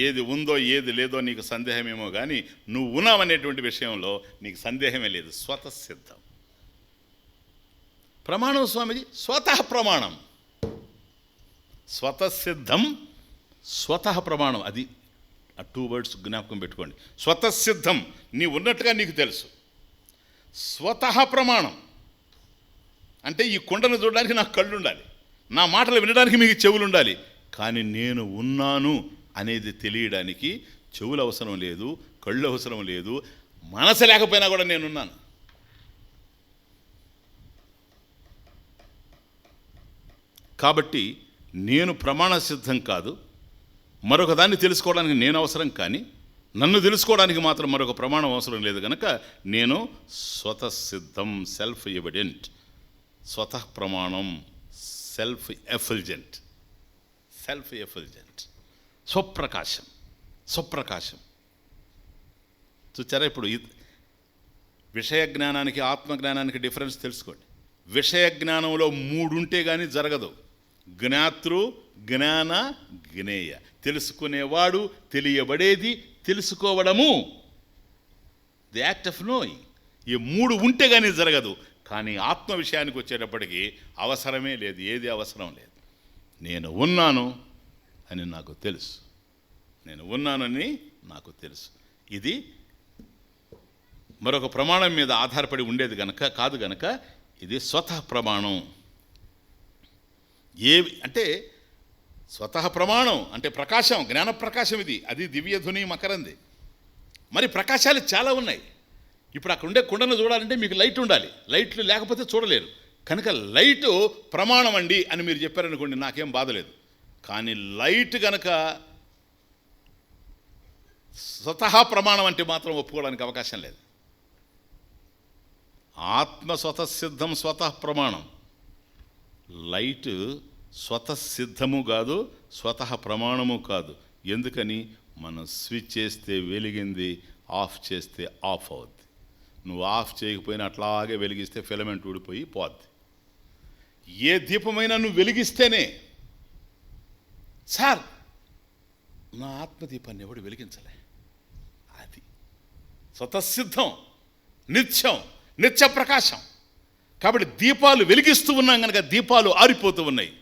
ఏది ఉందో ఏది లేదో నీకు సందేహమేమో కానీ నువ్వు ఉన్నావనేటువంటి విషయంలో నీకు సందేహమే లేదు. స్వతసిద్ధం. ప్రమాణం స్వామిజీ స్వతః ప్రమాణం. స్వతసిద్ధం, స్వతః ప్రమాణం. అది ఆ 2 words జ్ఞాపకం పెట్టుకోండి. స్వతసిద్ధం, నీ ఉన్నట్టుగా నీకు తెలుసు. స్వతః ప్రమాణం అంటే ఈ కుండను చూడడానికి నాకు కళ్ళు ఉండాలి, నా మాటలు వినడానికి మీకు చెవులు ఉండాలి. కానీ నేను ఉన్నాను అనేది తెలియడానికి చెవులు అవసరం లేదు, కళ్ళు అవసరం లేదు, మనసు లేకపోయినా కూడా నేనున్నాను. కాబట్టి నేను ప్రమాణ సిద్ధం కాదు. మరొక దాన్ని తెలుసుకోవడానికి నేను అవసరం, కానీ నన్ను తెలుసుకోవడానికి మాత్రం మరొక ప్రమాణం అవసరం లేదు. కనుక నేను స్వతసిద్ధం, సెల్ఫ్ ఎవిడెంట్. స్వతః ప్రమాణం, సెల్ఫ్ ఎఫల్జెంట్. సెల్ఫ్ ఎఫల్జెంట్, స్వప్రకాశం. స్వప్రకాశం చూచారా? ఇప్పుడు విషయ జ్ఞానానికి ఆత్మజ్ఞానానికి డిఫరెన్స్ తెలుసుకోండి. విషయ జ్ఞానంలో 3 ఉంటే కానీ జరగదు. జ్ఞాతృ, జ్ఞాన, జ్ఞేయ. తెలుసుకునేవాడు, తెలియబడేది, తెలుసుకోవడము, ది యాక్ట్ ఆఫ్ నోయింగ్. ఈ 3 ఉంటే కానీ జరగదు. కానీ ఆత్మ విషయానికి వచ్చేటప్పటికి అవసరమే లేదు, ఏది అవసరం లేదు. నేను ఉన్నాను అని నాకు తెలుసు. నేను ఉన్నానని నాకు తెలుసు. ఇది మరొక ప్రమాణం మీద ఆధారపడి ఉండేది కాదు గనక ఇది స్వతః ప్రమాణం. అంటే స్వతః ప్రమాణం అంటే ప్రకాశం, జ్ఞాన ప్రకాశం. ఇది అది దివ్యధుని మకరంది. మరి ప్రకాశాలు చాలా ఉన్నాయి. ఇప్పుడు అక్కడ ఉండే కుండను చూడాలంటే మీకు లైట్ ఉండాలి, లైట్లు లేకపోతే చూడలేరు. కనుక లైటు ప్రమాణం అండి అని మీరు చెప్పారనుకోండి, నాకేం బాధలేదు. కానీ లైట్ గనక స్వతహా ప్రమాణం అంటే మాత్రం ఒప్పుకోవడానికి అవకాశం లేదు. ఆత్మ స్వతసిద్ధం, స్వతః ప్రమాణం. లైట్ స్వతసిద్ధము కాదు, స్వతః ప్రమాణము కాదు. ఎందుకని? మనం స్విచ్ చేస్తే వెలిగింది, ఆఫ్ చేస్తే ఆఫ్ అవుద్ది. నువ్వు ఆఫ్ చేయకపోయినా అట్లాగే వెలిగిస్తే ఫిలమెంట్ ఊడిపోయి పోద్ది. ఏ దీపమైనా నువ్వు వెలిగిస్తేనే. సార్ నా ఆత్మదీపాన్ని ఎవడు వెలిగించలే. అది స్వతసిద్ధం, నిత్యం, నిత్య ప్రకాశం. కాబట్టి దీపాలు వెలిగిస్తూ ఉన్నాం కనుక దీపాలు ఆరిపోతూ ఉన్నాయి.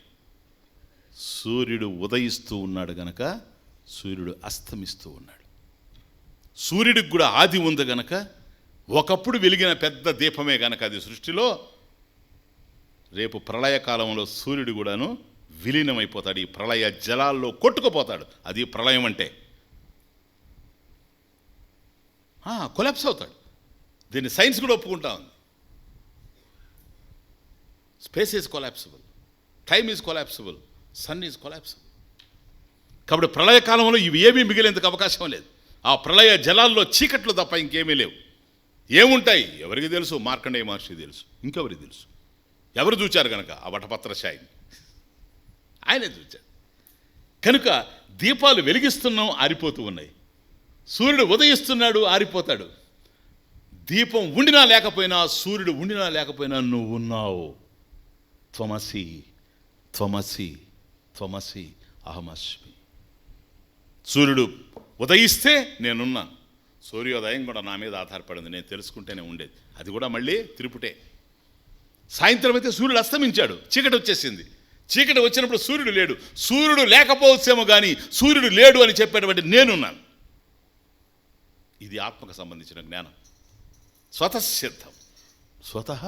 సూర్యుడు ఉదయిస్తూ ఉన్నాడు గనక సూర్యుడు అస్తమిస్తూ ఉన్నాడు. సూర్యుడికి కూడా ఆది ఉంది గనక ఒకప్పుడు వెలిగిన పెద్ద దీపమే గనక అది సృష్టిలో, రేపు ప్రళయకాలంలో సూర్యుడు కూడాను విలీనమైపోతాడు, ఈ ప్రళయ జలాల్లో కొట్టుకుపోతాడు. అది ప్రళయం అంటే కొలాప్స్ అవుతాడు. దీన్ని సైన్స్ కూడా ఒప్పుకుంటా ఉంది. Space is collapsible, time is collapsible, sun is collapsible. కాబట్టి ప్రళయకాలంలో ఇవి ఏమీ మిగిలేందుకు అవకాశం లేదు. ఆ ప్రళయ జలాల్లో చీకట్లు తప్ప ఇంకేమీ లేవు. ఏముంటాయి ఎవరికి తెలుసు? మార్కండేయ మహర్షి తెలుసు, ఇంకెవరికి తెలుసు? ఎవరు చూచారు కనుక ఆ వటపత్ర శాయిని ఆయనే చూచాడు. కనుక దీపాలు వెలిగిస్తున్నాం, ఆరిపోతూ ఉన్నాయి. సూర్యుడు ఉదయిస్తున్నాడు, ఆరిపోతాడు. దీపం ఉండినా లేకపోయినా, సూర్యుడు ఉండినా లేకపోయినా నువ్వు ఉన్నావు. త్వమసి త్వమసి త్వమసి అహమస్మి. సూర్యుడు ఉదయిస్తే నేనున్నాను. సూర్యోదయం కూడా నా మీద ఆధారపడింది, నేను తెలుసుకుంటేనే ఉండేది. అది కూడా మళ్ళీ తిరుపుటే. సాయంత్రం అయితే సూర్యుడు అస్తమించాడు, చీకటి వచ్చేసింది. చీకటి వచ్చినప్పుడు సూర్యుడు లేడు. సూర్యుడు లేకపోవచ్చేమో కానీ సూర్యుడు లేడు అని చెప్పేటువంటి నేనున్నాను. ఇది ఆత్మకు సంబంధించిన జ్ఞానం. స్వతసిద్ధం, స్వతః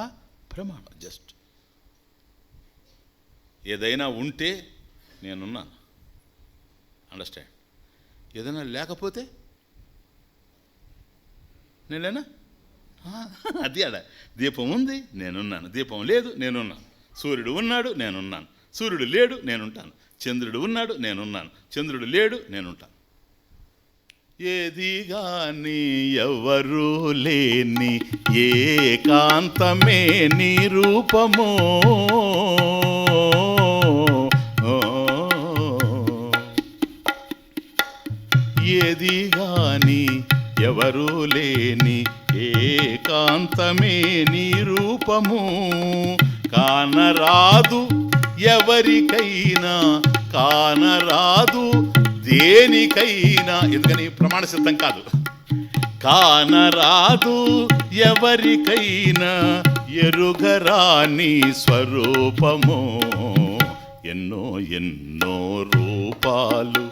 ప్రమాణం. జస్ట్ ఏదైనా ఉంటే నేనున్నాను, అండర్స్టాండ్. ఏదైనా లేకపోతే నేనేనా? అది ఆడ దీపం ఉంది, నేనున్నాను. దీపం లేదు, నేనున్నాను. సూర్యుడు ఉన్నాడు, నేనున్నాను. సూర్యుడు లేడు, నేనుంటాను. చంద్రుడు ఉన్నాడు, నేనున్నాను. చంద్రుడు లేడు, నేనుంటాను. ఏది గాని ఎవరు లేని ఏకాంతమే నీ రూపము. ఏది గాని ఎవరు లేని ఏకాంతమే నీ రూపము. కానరాదు ఎవరికైనా, కానరాదు దేనికైనా. ఎందుకని? ప్రమాణ సిద్ధం కాదు. కానరాదు ఎవరికైనా ఎరుగరాని స్వరూపము. ఎన్నో ఎన్నో రూపాలు,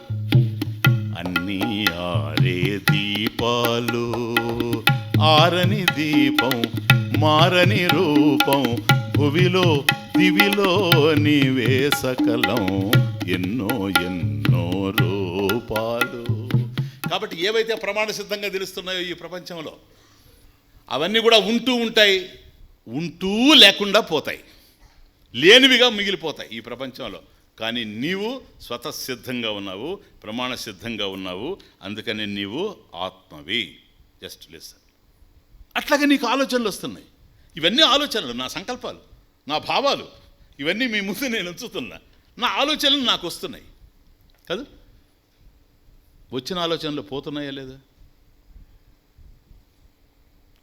అన్నీ ఆరే దీపాలు. ఆరని దీపం, మారని రూపం, భువిలో దివిలో నీవే సకలం. ఎన్నో ఎన్నో రూపాలు. కాబట్టి ఏవైతే ప్రమాణ సిద్ధంగా తెలుస్తున్నాయో ఈ ప్రపంచంలో, అవన్నీ కూడా ఉంటూ ఉంటాయి, ఉంటూ లేకుండా పోతాయి, లేనివిగా మిగిలిపోతాయి ఈ ప్రపంచంలో. కానీ నీవు స్వతసిద్ధంగా ఉన్నావు, ప్రమాణ సిద్ధంగా ఉన్నావు. అందుకని నీవు ఆత్మవి. Just listen. అట్లాగే నీకు ఆలోచనలు వస్తున్నాయి. ఇవన్నీ ఆలోచనలు, నా సంకల్పాలు, నా భావాలు, ఇవన్నీ మీ ముందు నేను ఉంచుతున్నా. నా ఆలోచనలు నాకు వస్తున్నాయి కదా. వచ్చిన ఆలోచనలు పోతున్నాయా లేదా?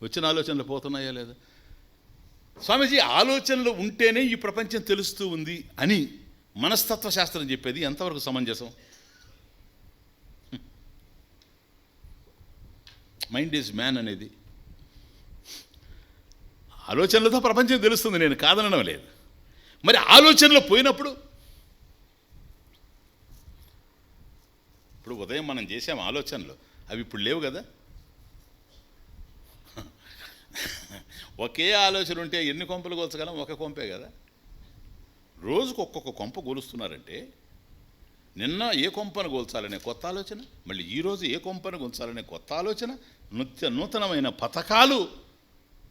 వచ్చిన ఆలోచనలు పోతున్నాయా లేదా? స్వామీజీ, ఆలోచనలు ఉంటేనే ఈ ప్రపంచం తెలుస్తూ ఉంది అని మనస్తత్వ శాస్త్రం చెప్పేది ఎంతవరకు సమంజసం? మైండ్ ఈజ్ మ్యాన్ అనేది. ఆలోచనలతో ప్రపంచం తెలుస్తుంది, నేను కాదనడం లేదు. మరి ఆలోచనలు పోయినప్పుడు, ఇప్పుడు ఉదయం మనం చేసాం ఆలోచనలు, అవి ఇప్పుడు లేవు కదా. ఒకే ఆలోచన ఉంటే ఎన్ని కొంపలు కొలచగలం? ఒక కొంపే కదా. రోజుకు ఒక్కొక్క కొంప గొలుస్తున్నారంటే, నిన్న ఏ కొంపను గొల్చాలనే కొత్త ఆలోచన, మళ్ళీ ఈరోజు ఏ కొంపను గొల్చాలనే కొత్త ఆలోచన, నూతనమైన పథకాలు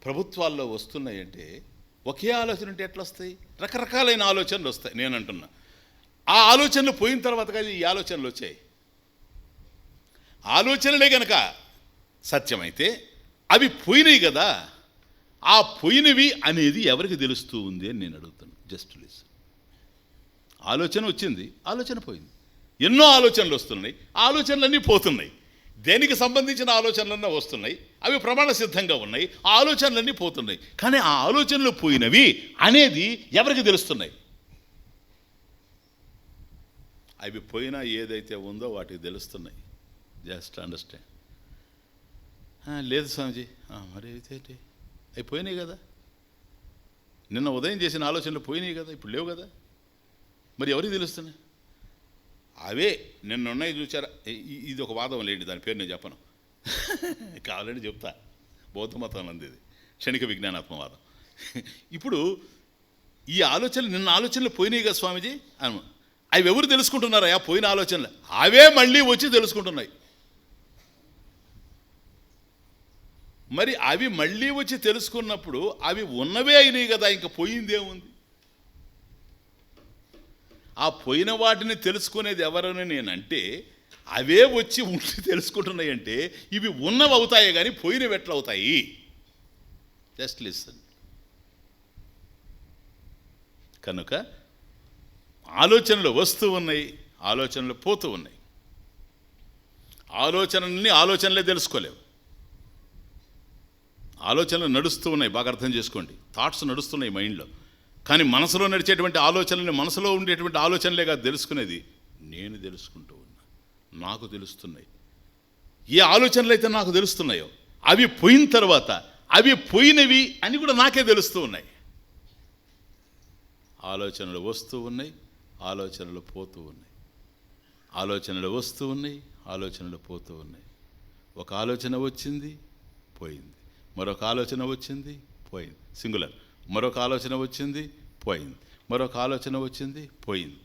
ప్రభుత్వాల్లో వస్తున్నాయంటే ఒకే ఆలోచన ఉంటే ఎట్లా వస్తాయి? రకరకాలైన ఆలోచనలు వస్తాయి. నేను అంటున్నా, ఆ ఆలోచనలు పోయిన తర్వాత కదా ఈ ఆలోచనలు వచ్చాయి. ఆలోచనలే కనుక సత్యమైతే అవి పోయినాయి కదా. ఆ పోయినవి అనేది ఎవరికి తెలుస్తూ ఉంది అని నేను అడుగుతాను. Just listen. ఆలోచన వచ్చింది, ఆలోచన పోయింది. ఎన్నో ఆలోచనలు వస్తున్నాయి, ఆలోచనలన్నీ పోతున్నాయి. దేనికి సంబంధించిన ఆలోచనలన్నీ వస్తున్నాయి, అవి ప్రమాణ సిద్ధంగా ఉన్నాయి. ఆ ఆలోచనలన్నీ పోతున్నాయి. కానీ ఆ ఆలోచనలు పోయినవి అనేది ఎవరికి తెలుస్తున్నాయి? అవి పోయినా ఏదైతే ఉందో వాటికి తెలుస్తున్నాయి. Just understand. లేదు స్వామిజీ, మరి అయితే అయిపోయినాయి కదా. నిన్న ఉదయం చేసిన ఆలోచనలు పోయినాయి కదా, ఇప్పుడు లేవు కదా, మరి ఎవరికి తెలుస్తున్నాయి? అవే నిన్న ఉన్నాయి చూచారా. ఇది ఒక వాదం లేండి, దాని పేరు నేను చెప్పను, కావాలంటే చెప్తా. బౌద్ధ మతం అంది ఇది, క్షణిక విజ్ఞానాత్మవాదం. ఇప్పుడు ఈ ఆలోచనలు నిన్న ఆలోచనలు పోయినాయి కదా స్వామీజీ అను, అవి ఎవరు తెలుసుకుంటున్నారా? పోయిన ఆలోచనలు అవే మళ్ళీ వచ్చి తెలుసుకుంటున్నాయి. మరి అవి మళ్ళీ వచ్చి తెలుసుకున్నప్పుడు అవి ఉన్నవే అయినాయి కదా, ఇంకా పోయిందేముంది? ఆ పోయిన వాటిని తెలుసుకునేది ఎవరని నేనంటే, అవే వచ్చి ఉండి తెలుసుకుంటున్నాయి అంటే ఇవి ఉన్నవి అవుతాయి కానీ పోయినవి ఎట్లా అవుతాయి? Just listen. కనుక ఆలోచనలు వస్తూ ఉన్నాయి, ఆలోచనలు పోతూ ఉన్నాయి. ఆలోచనలే తెలుసుకోలేవు. ఆలోచనలు నడుస్తూ ఉన్నాయి, బాగా అర్థం చేసుకోండి. థాట్స్ నడుస్తున్నాయి మైండ్లో, కానీ మనసులో నడిచేటువంటి ఆలోచనల్ని, మనసులో ఉండేటువంటి ఆలోచనలే కాదు తెలుసుకునేది. నేను తెలుసుకుంటూ ఉన్నా, నాకు తెలుస్తున్నాయి. ఏ ఆలోచనలు అయితే నాకు తెలుస్తున్నాయో అవి పోయిన తర్వాత అవి పోయినవి అని కూడా నాకే తెలుస్తూ ఉన్నాయి. ఆలోచనలు వస్తూ ఉన్నాయి, ఆలోచనలు పోతూ ఉన్నాయి. ఆలోచనలు వస్తూ ఉన్నాయి, ఆలోచనలు పోతూ ఉన్నాయి. ఒక ఆలోచన వచ్చింది, పోయింది. మరొక ఆలోచన వచ్చింది, పోయింది. సింగులర్. మరొక ఆలోచన వచ్చింది, పోయింది. మరొక ఆలోచన వచ్చింది, పోయింది.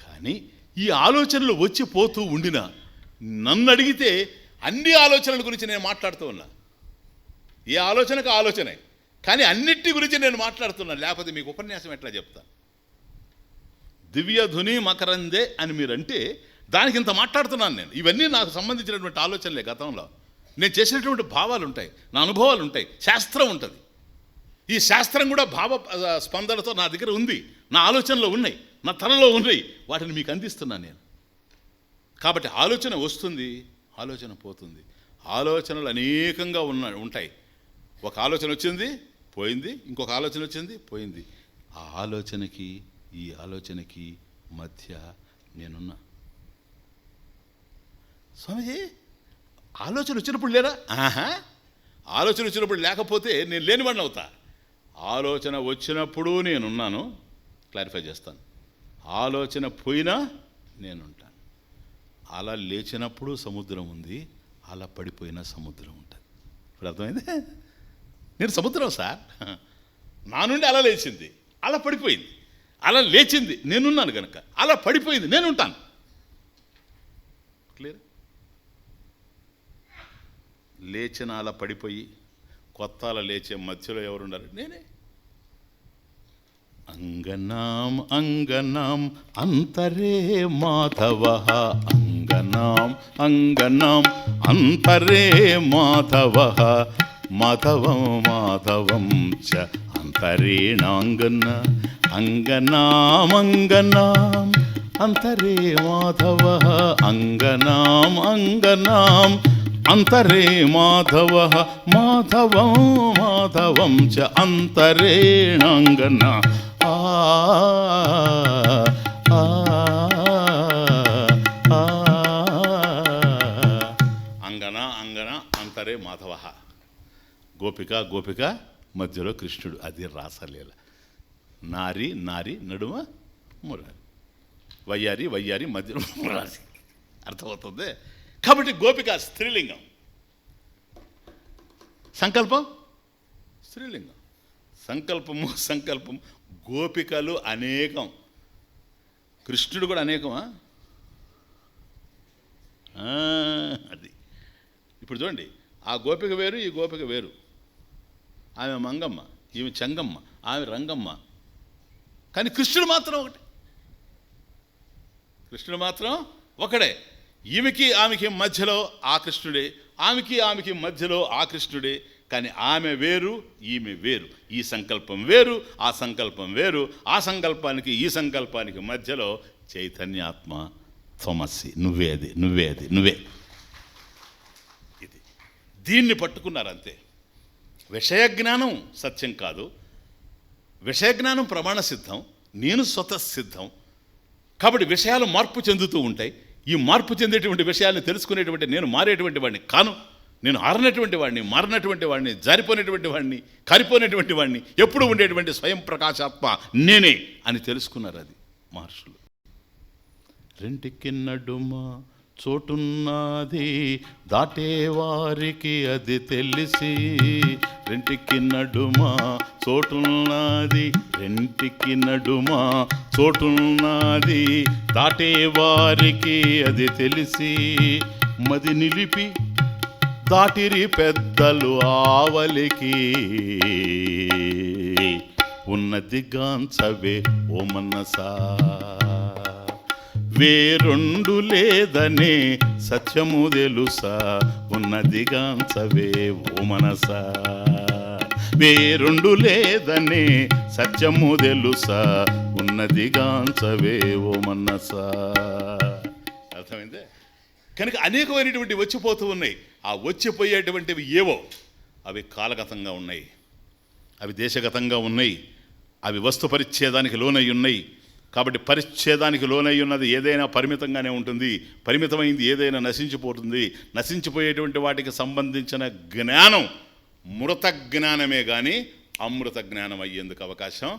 కానీ ఈ ఆలోచనలు వచ్చి పోతూ ఉండినా నన్ను అడిగితే అన్ని ఆలోచనల గురించి నేను మాట్లాడుతూ ఉన్నా. ఏ ఆలోచనకు ఆలోచనే, కానీ అన్నిటి గురించి నేను మాట్లాడుతున్నాను. లేకపోతే మీకు ఉపన్యాసం ఎట్లా చెప్తా? దివ్య ధుని మకరందే అని మీరంటే దానికి ఇంత మాట్లాడుతున్నాను నేను. ఇవన్నీ నాకు సంబంధించినటువంటి ఆలోచనలే. గతంలో నేను చేసినటువంటి భావాలు ఉంటాయి, నా అనుభవాలు ఉంటాయి, శాస్త్రం ఉంటుంది. ఈ శాస్త్రం కూడా భావ స్పందనతో నా దగ్గర ఉంది, నా ఆలోచనలో ఉన్నాయి, నా తనలో ఉన్నాయి. వాటిని మీకు అందిస్తున్నాను నేను. కాబట్టి ఆలోచన వస్తుంది, ఆలోచన పోతుంది. ఆలోచనలు అనేకంగా ఉంటాయి. ఒక ఆలోచన వచ్చింది, పోయింది. ఇంకొక ఆలోచన వచ్చింది, పోయింది. ఆ ఆలోచనకి ఈ ఆలోచనకి మధ్య నేనున్నా. స్వామిజీ ఆలోచన వచ్చినప్పుడు లేరా? ఆలోచన వచ్చినప్పుడు లేకపోతే నేను లేనివాడిని అవుతా. ఆలోచన వచ్చినప్పుడు నేనున్నాను. క్లారిఫై చేస్తాను. ఆలోచన పోయినా నేనుంటాను. అలా లేచినప్పుడు సముద్రం ఉంది, అలా పడిపోయిన సముద్రం ఉంటుంది. ఇప్పుడు అర్థమైంది? నేను సముద్రం సార్. నా నుండి అలా లేచింది, అలా పడిపోయింది. అలా లేచింది, నేనున్నాను కనుక. అలా పడిపోయింది, నేనుంటాను. క్లియర్? లేచిన అలా పడిపోయి కొత్త అలా లేచే మధ్యలో ఎవరున్నారు? నేనే. అంగనాం అంగనాం అంతరే మాధవ, అంగనాం అంగనాం అంతరే మాధవ, మాధవం మాధవం చ అంతరేణాంగన, అంగనాం అంగనాం అంతరే మాధవ, అంగనాం అంగనాం అంతరే మాధవ, మాధవం మాధవం చ అంతరేణాంగన. అంగన అంగన అంతరే మాధవ. గోపిక గోపిక మధ్యలో కృష్ణుడు. అది రాసలీల. నారి నారి నడుమ మురారి, వయ్యారి వయ్యారి మధ్యలో మురారి. అర్థమవుతుంది? కాబట్టి గోపిక స్త్రీలింగం, సంకల్పం స్త్రీలింగం. సంకల్పము సంకల్పం. గోపికలు అనేకం, కృష్ణుడు కూడా అనేకమా? అది ఇప్పుడు చూడండి, ఆ గోపిక వేరు, ఈ గోపిక వేరు. ఆమె మంగమ్మ, ఈమె చెంగమ్మ, ఆమె రంగమ్మ. కానీ కృష్ణుడు మాత్రం ఒకటే. కృష్ణుడు మాత్రం ఒకడే. ఈమెకి ఆమెకి మధ్యలో ఆ కృష్ణుడే, ఆమెకి మధ్యలో ఆ కృష్ణుడే. కానీ ఆమె వేరు, ఈమె వేరు. ఈ సంకల్పం వేరు, ఆ సంకల్పం వేరు. ఆ సంకల్పానికి ఈ సంకల్పానికి మధ్యలో చైతన్యాత్మ త్వమసి. నువ్వే అది, నువ్వే అది, నువ్వే. ఇది దీన్ని పట్టుకున్నారంతే. విషయజ్ఞానం సత్యం కాదు, విషయజ్ఞానం ప్రమాణ సిద్ధం, నేను స్వతసిద్ధం. కాబట్టి విషయాలు మార్పు చెందుతూ ఉంటాయి. ఈ మార్పు చెందేటువంటి విషయాలను తెలుసుకునేటువంటి నేను మారేటువంటి వాడిని కాను. నేను ఆరినటువంటి వాడిని, మారినటువంటి వాడిని, జారిపోయినటువంటి వాడిని, కారిపోయినటువంటి వాడిని, ఎప్పుడు ఉండేటువంటి స్వయం ప్రకాశాత్మ నేనే అని తెలుసుకున్నారు అది మహర్షులు. రెంటికి నడుమ చోటున్నది దాటేవారికి అది తెలిసి, రెంటికి నడుమ చోటున్నది, రెంటికి నడుమ చోటున్నది దాటేవారికి అది తెలిసి, మది నిలిపి దాటిరి పెద్దలు ఆవలికి, ఉన్నది గాంచవే ఓ మనసా, వేరొండు లేదనే సత్యము తెలుసా, ఉన్నది గాంచవే ఓ మనసా, వేరొండు లేదనే సత్యము తెలుసా, ఉన్నది గాంచవే ఓ మనసా. అర్థమైందే? కనుక అనేకమైనటువంటి వచ్చిపోతూ ఉన్నాయి. ఆ వచ్చిపోయేటువంటివి ఏవో అవి కాలగతంగా ఉన్నాయి, అవి దేశగతంగా ఉన్నాయి, అవి వస్తు పరిచ్ఛేదానికి లోనై ఉన్నాయి. కాబట్టి పరిచ్ఛేదానికి లోనై ఉన్నది ఏదైనా పరిమితంగానే ఉంటుంది, పరిమితమైంది ఏదైనా నశించిపోతుంది. నశించిపోయేటువంటి వాటికి సంబంధించిన జ్ఞానం మృత జ్ఞానమే కానీ అమృత జ్ఞానం అయ్యేందుకు అవకాశం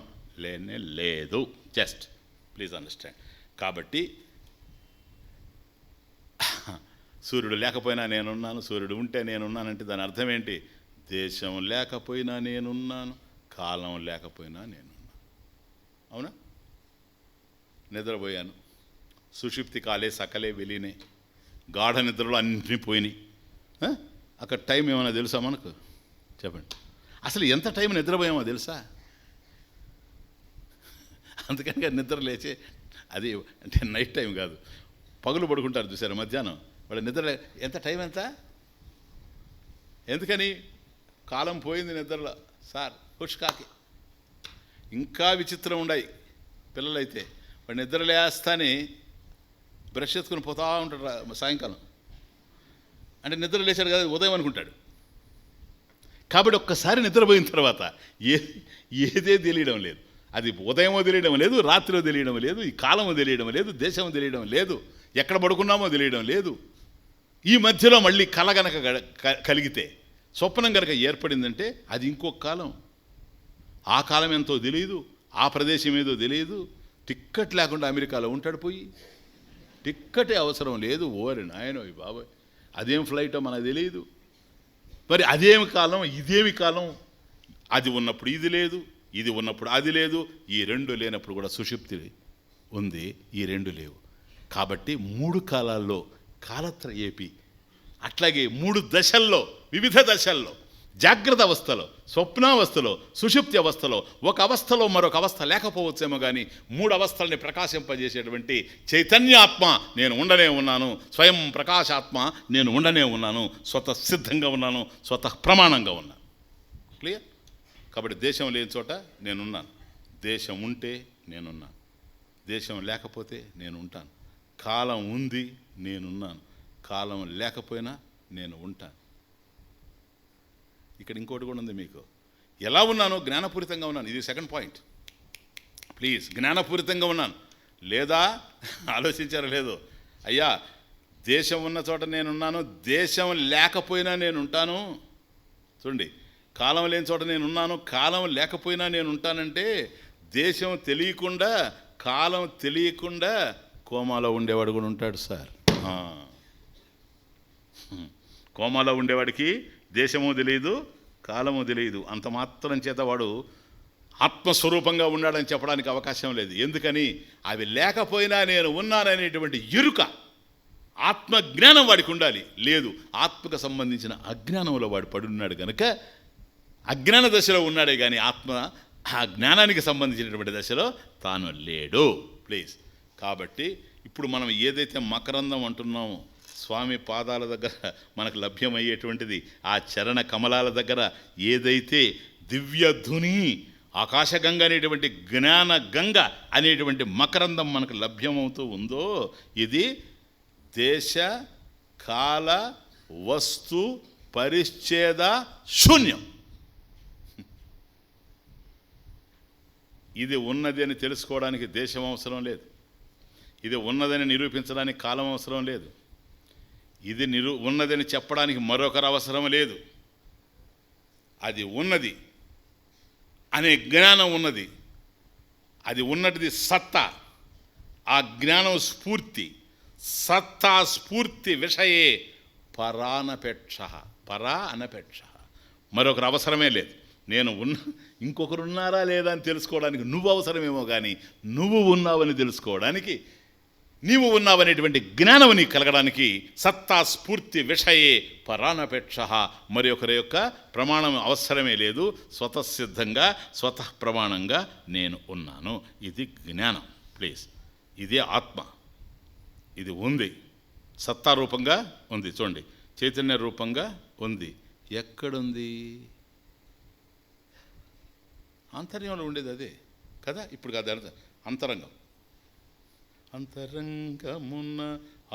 లేనే లేదు. Just please understand. కాబట్టి సూర్యుడు లేకపోయినా నేనున్నాను, సూర్యుడు ఉంటే నేనున్నానంటే దాని అర్థం ఏంటి? దేశం లేకపోయినా నేనున్నాను, కాలం లేకపోయినా నేనున్నాను. అవునా? నిద్రపోయాను, సుషుప్తి కాలే సకలే వెలినే, గాఢ నిద్రలో అన్నీ పోయినాయి. అక్కడ టైం ఏమైనా తెలుసా మనకు? చెప్పండి. అసలు ఎంత టైం నిద్రపోయామో తెలుసా? అందుకని నిద్ర లేచే అది అంటే నైట్ టైం కాదు, పగులు పడుకుంటారు చూసారు మధ్యాహ్నం, వాడు నిద్ర ఎంత టైం ఎంత? ఎందుకని? కాలం పోయింది నిద్రలో సార్, హుష్కాకి. ఇంకా విచిత్రం ఉన్నాయి పిల్లలైతే, వాడు నిద్ర లేస్తానే బ్రష్ ఎత్తుకుని పోతా ఉంటాడు సాయంకాలం. అంటే నిద్ర లేచాడు కదా ఉదయం అనుకుంటాడు. కాబట్టి ఒక్కసారి నిద్రపోయిన తర్వాత ఏదే తెలియడం లేదు. అది ఉదయమో తెలియడం లేదు, రాత్రిలో తెలియడం లేదు, ఈ కాలమో తెలియడం లేదు, దేశమో తెలియడం లేదు, ఎక్కడ పడుకున్నామో తెలియడం లేదు. ఈ మధ్యలో మళ్ళీ కల గనక కలిగితే, స్వప్నం గనక ఏర్పడిందంటే అది ఇంకొక కాలం. ఆ కాలం ఎంతో తెలియదు, ఆ ప్రదేశం ఏదో తెలియదు. టిక్కెట్ లేకుండా అమెరికాలో ఉంటాడు పోయి, టిక్కెటే అవసరం లేదు. ఓరి నాయనో బాబాయ్, అదేం ఫ్లైటో మనకు తెలియదు. మరి అదేమి కాలం, ఇదేమి కాలం? అది ఉన్నప్పుడు ఇది లేదు, ఇది ఉన్నప్పుడు అది లేదు, ఈ రెండు లేనప్పుడు కూడా సుషుప్తి ఉంది, ఈ రెండు లేవు. కాబట్టి మూడు కాలాల్లో కాలత్రయేపి, అట్లాగే మూడు దశల్లో, వివిధ దశల్లో, జాగ్రత్త అవస్థలో, స్వప్నావస్థలో, సుషుప్తి అవస్థలో, ఒక అవస్థలో మరొక అవస్థ లేకపోవచ్చేమో కానీ మూడు అవస్థల్ని ప్రకాశింపజేసేటువంటి చైతన్యాత్మ నేను ఉండనే ఉన్నాను, స్వయం ప్రకాశాత్మ నేను ఉండనే ఉన్నాను, స్వతః సిద్ధంగా ఉన్నాను, స్వతః ప్రమాణంగా ఉన్నాను. క్లియర్? కాబట్టి దేశం లేని చోట నేనున్నాను, దేశం ఉంటే నేనున్నాను, దేశం లేకపోతే నేను ఉంటాను, కాలం ఉంది నేనున్నాను, కాలం లేకపోయినా నేను ఉంటాను. ఇక్కడ ఇంకోటి కూడా ఉంది మీకు. ఎలా ఉన్నానో జ్ఞానపూరితంగా ఉన్నాను. ఇది సెకండ్ పాయింట్. ప్లీజ్, జ్ఞానపూరితంగా ఉన్నాను లేదా? ఆలోచించారో లేదో? అయ్యా, దేశం ఉన్న చోట నేనున్నాను, దేశం లేకపోయినా నేను ఉంటాను. చూడండి, కాలం లేని చోట నేనున్నాను, కాలం లేకపోయినా నేను ఉంటానంటే దేశం తెలియకుండా, కాలం తెలియకుండా కోమాలో ఉండేవాడు కూడా ఉంటాడు సార్. కోమాలో ఉండేవాడికి దేశము తెలియదు, కాలము తెలియదు. అంత మాత్రం చేత వాడు ఆత్మస్వరూపంగా ఉన్నాడని చెప్పడానికి అవకాశం లేదు. ఎందుకని? అవి లేకపోయినా నేను ఉన్నాననేటువంటి ఎరుక, ఆత్మజ్ఞానం వాడికి ఉండాలి. లేదు, ఆత్మకు సంబంధించిన అజ్ఞానంలో వాడు పడున్నాడు కనుక అజ్ఞాన దశలో ఉన్నాడే కానీ ఆ జ్ఞానానికి సంబంధించినటువంటి దశలో తాను లేడు. ప్లీజ్. కాబట్టి ఇప్పుడు మనం ఏదైతే మకరందం అంటున్నామో, స్వామి పాదాల దగ్గర మనకు లభ్యమయ్యేటువంటిది, ఆ చరణ కమలాల దగ్గర ఏదైతే దివ్యధుని ఆకాశగంగ అనేటువంటి జ్ఞాన గంగ అనేటువంటి మకరందం మనకు లభ్యమవుతూ ఉందో, ఇది దేశ కాల వస్తు పరిచ్ఛేద శూన్యం. ఇది ఉన్నది అని తెలుసుకోవడానికి దేశం అవసరం లేదు, ఇది ఉన్నదని నిరూపించడానికి కాలం అవసరం లేదు. ఇది ఉన్నదని చెప్పడానికి మరొకరు అవసరం లేదు. అది ఉన్నది అనే జ్ఞానం ఉన్నది. అది ఉన్నటిది సత్తా. ఆ జ్ఞానం స్ఫూర్తి. సత్తా స్ఫూర్తి విషయే పరానపేక్ష. పరా అనపేక్ష. మరొకరు అవసరమే లేదు. నేను ఇంకొకరు ఉన్నారా లేదా అని తెలుసుకోవడానికి నువ్వు అవసరమేమో కానీ నువ్వు ఉన్నావని తెలుసుకోవడానికి, నీవు ఉన్నావనేటువంటి జ్ఞానం నీకు కలగడానికి సత్తా స్ఫూర్తి విషయే పరానపేక్ష. మరి ఒకరి యొక్క ప్రమాణం అవసరమే లేదు. స్వతసిద్ధంగా స్వతః ప్రమాణంగా నేను ఉన్నాను. ఇది జ్ఞానం. ప్లీజ్, ఇదే ఆత్మ. ఇది ఉంది, సత్తా రూపంగా ఉంది. చూడండి, చైతన్య రూపంగా ఉంది. ఎక్కడుంది? ఆంతర్యంలో ఉండేది అదే కదా. ఇప్పుడు కాదు, అంతరంగం. అంతరంగమున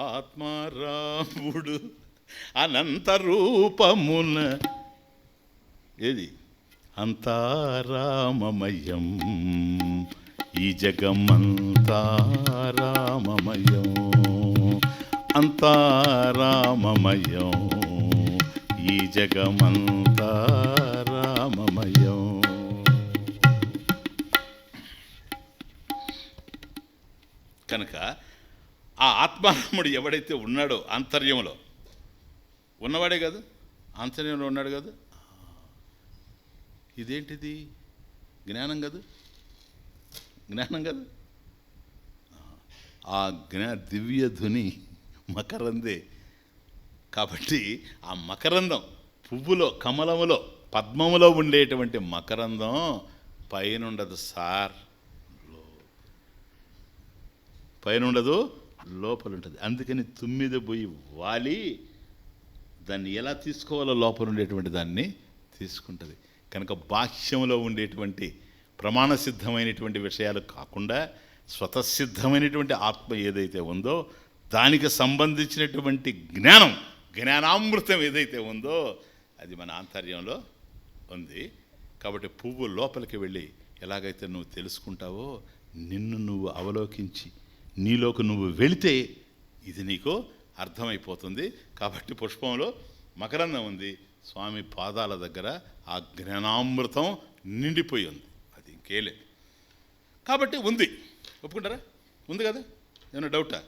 ఆత్మారాముడు అనంత రూపమున. ఏది? అంతారామమయం ఈ జగమంతారామమయం. అంతారామమయం ఈ జగమంతారామమయం. కనుక ఆ ఆత్మారాముడు ఎవడైతే ఉన్నాడో ఆంతర్యంలో ఉన్నవాడే కాదు, ఆంతర్యంలో ఉన్నాడు కాదు. ఇదేంటిది? జ్ఞానం కాదు, జ్ఞానం కాదు. ఆ దివ్య ధ్వని మకరందే. కాబట్టి ఆ మకరందం పువ్వులో, కమలములో, పద్మములో ఉండేటువంటి మకరందం పైన ఉండదు సార్, పైన ఉండదు, లోపల ఉంటుంది. అందుకని తుమ్మిద పోయి వాలి దాన్ని ఎలా తీసుకోవాలో లోపల ఉండేటువంటి దాన్ని తీసుకుంటుంది. కనుక బాహ్యంలో ఉండేటువంటి ప్రమాణ సిద్ధమైనటువంటి విషయాలు కాకుండా స్వతసిద్ధమైనటువంటి ఆత్మ ఏదైతే ఉందో దానికి సంబంధించినటువంటి జ్ఞానం, జ్ఞానామృతం ఏదైతే ఉందో అది మన ఆంతర్యంలో ఉంది. కాబట్టి పువ్వు లోపలికి వెళ్ళి ఎలాగైతే నువ్వు తెలుసుకుంటావో, నిన్ను నువ్వు అవలోకించి నీలోకి నువ్వు వెళితే ఇది నీకు అర్థమైపోతుంది. కాబట్టి పుష్పంలో మకరందం ఉంది, స్వామి పాదాల దగ్గర ఆ జ్ఞానామృతం నిండిపోయి ఉంది. అది ఇంకేలే. కాబట్టి ఉంది. ఒప్పుకుంటారా? ఉంది కదా? ఏమన్నా డౌటా?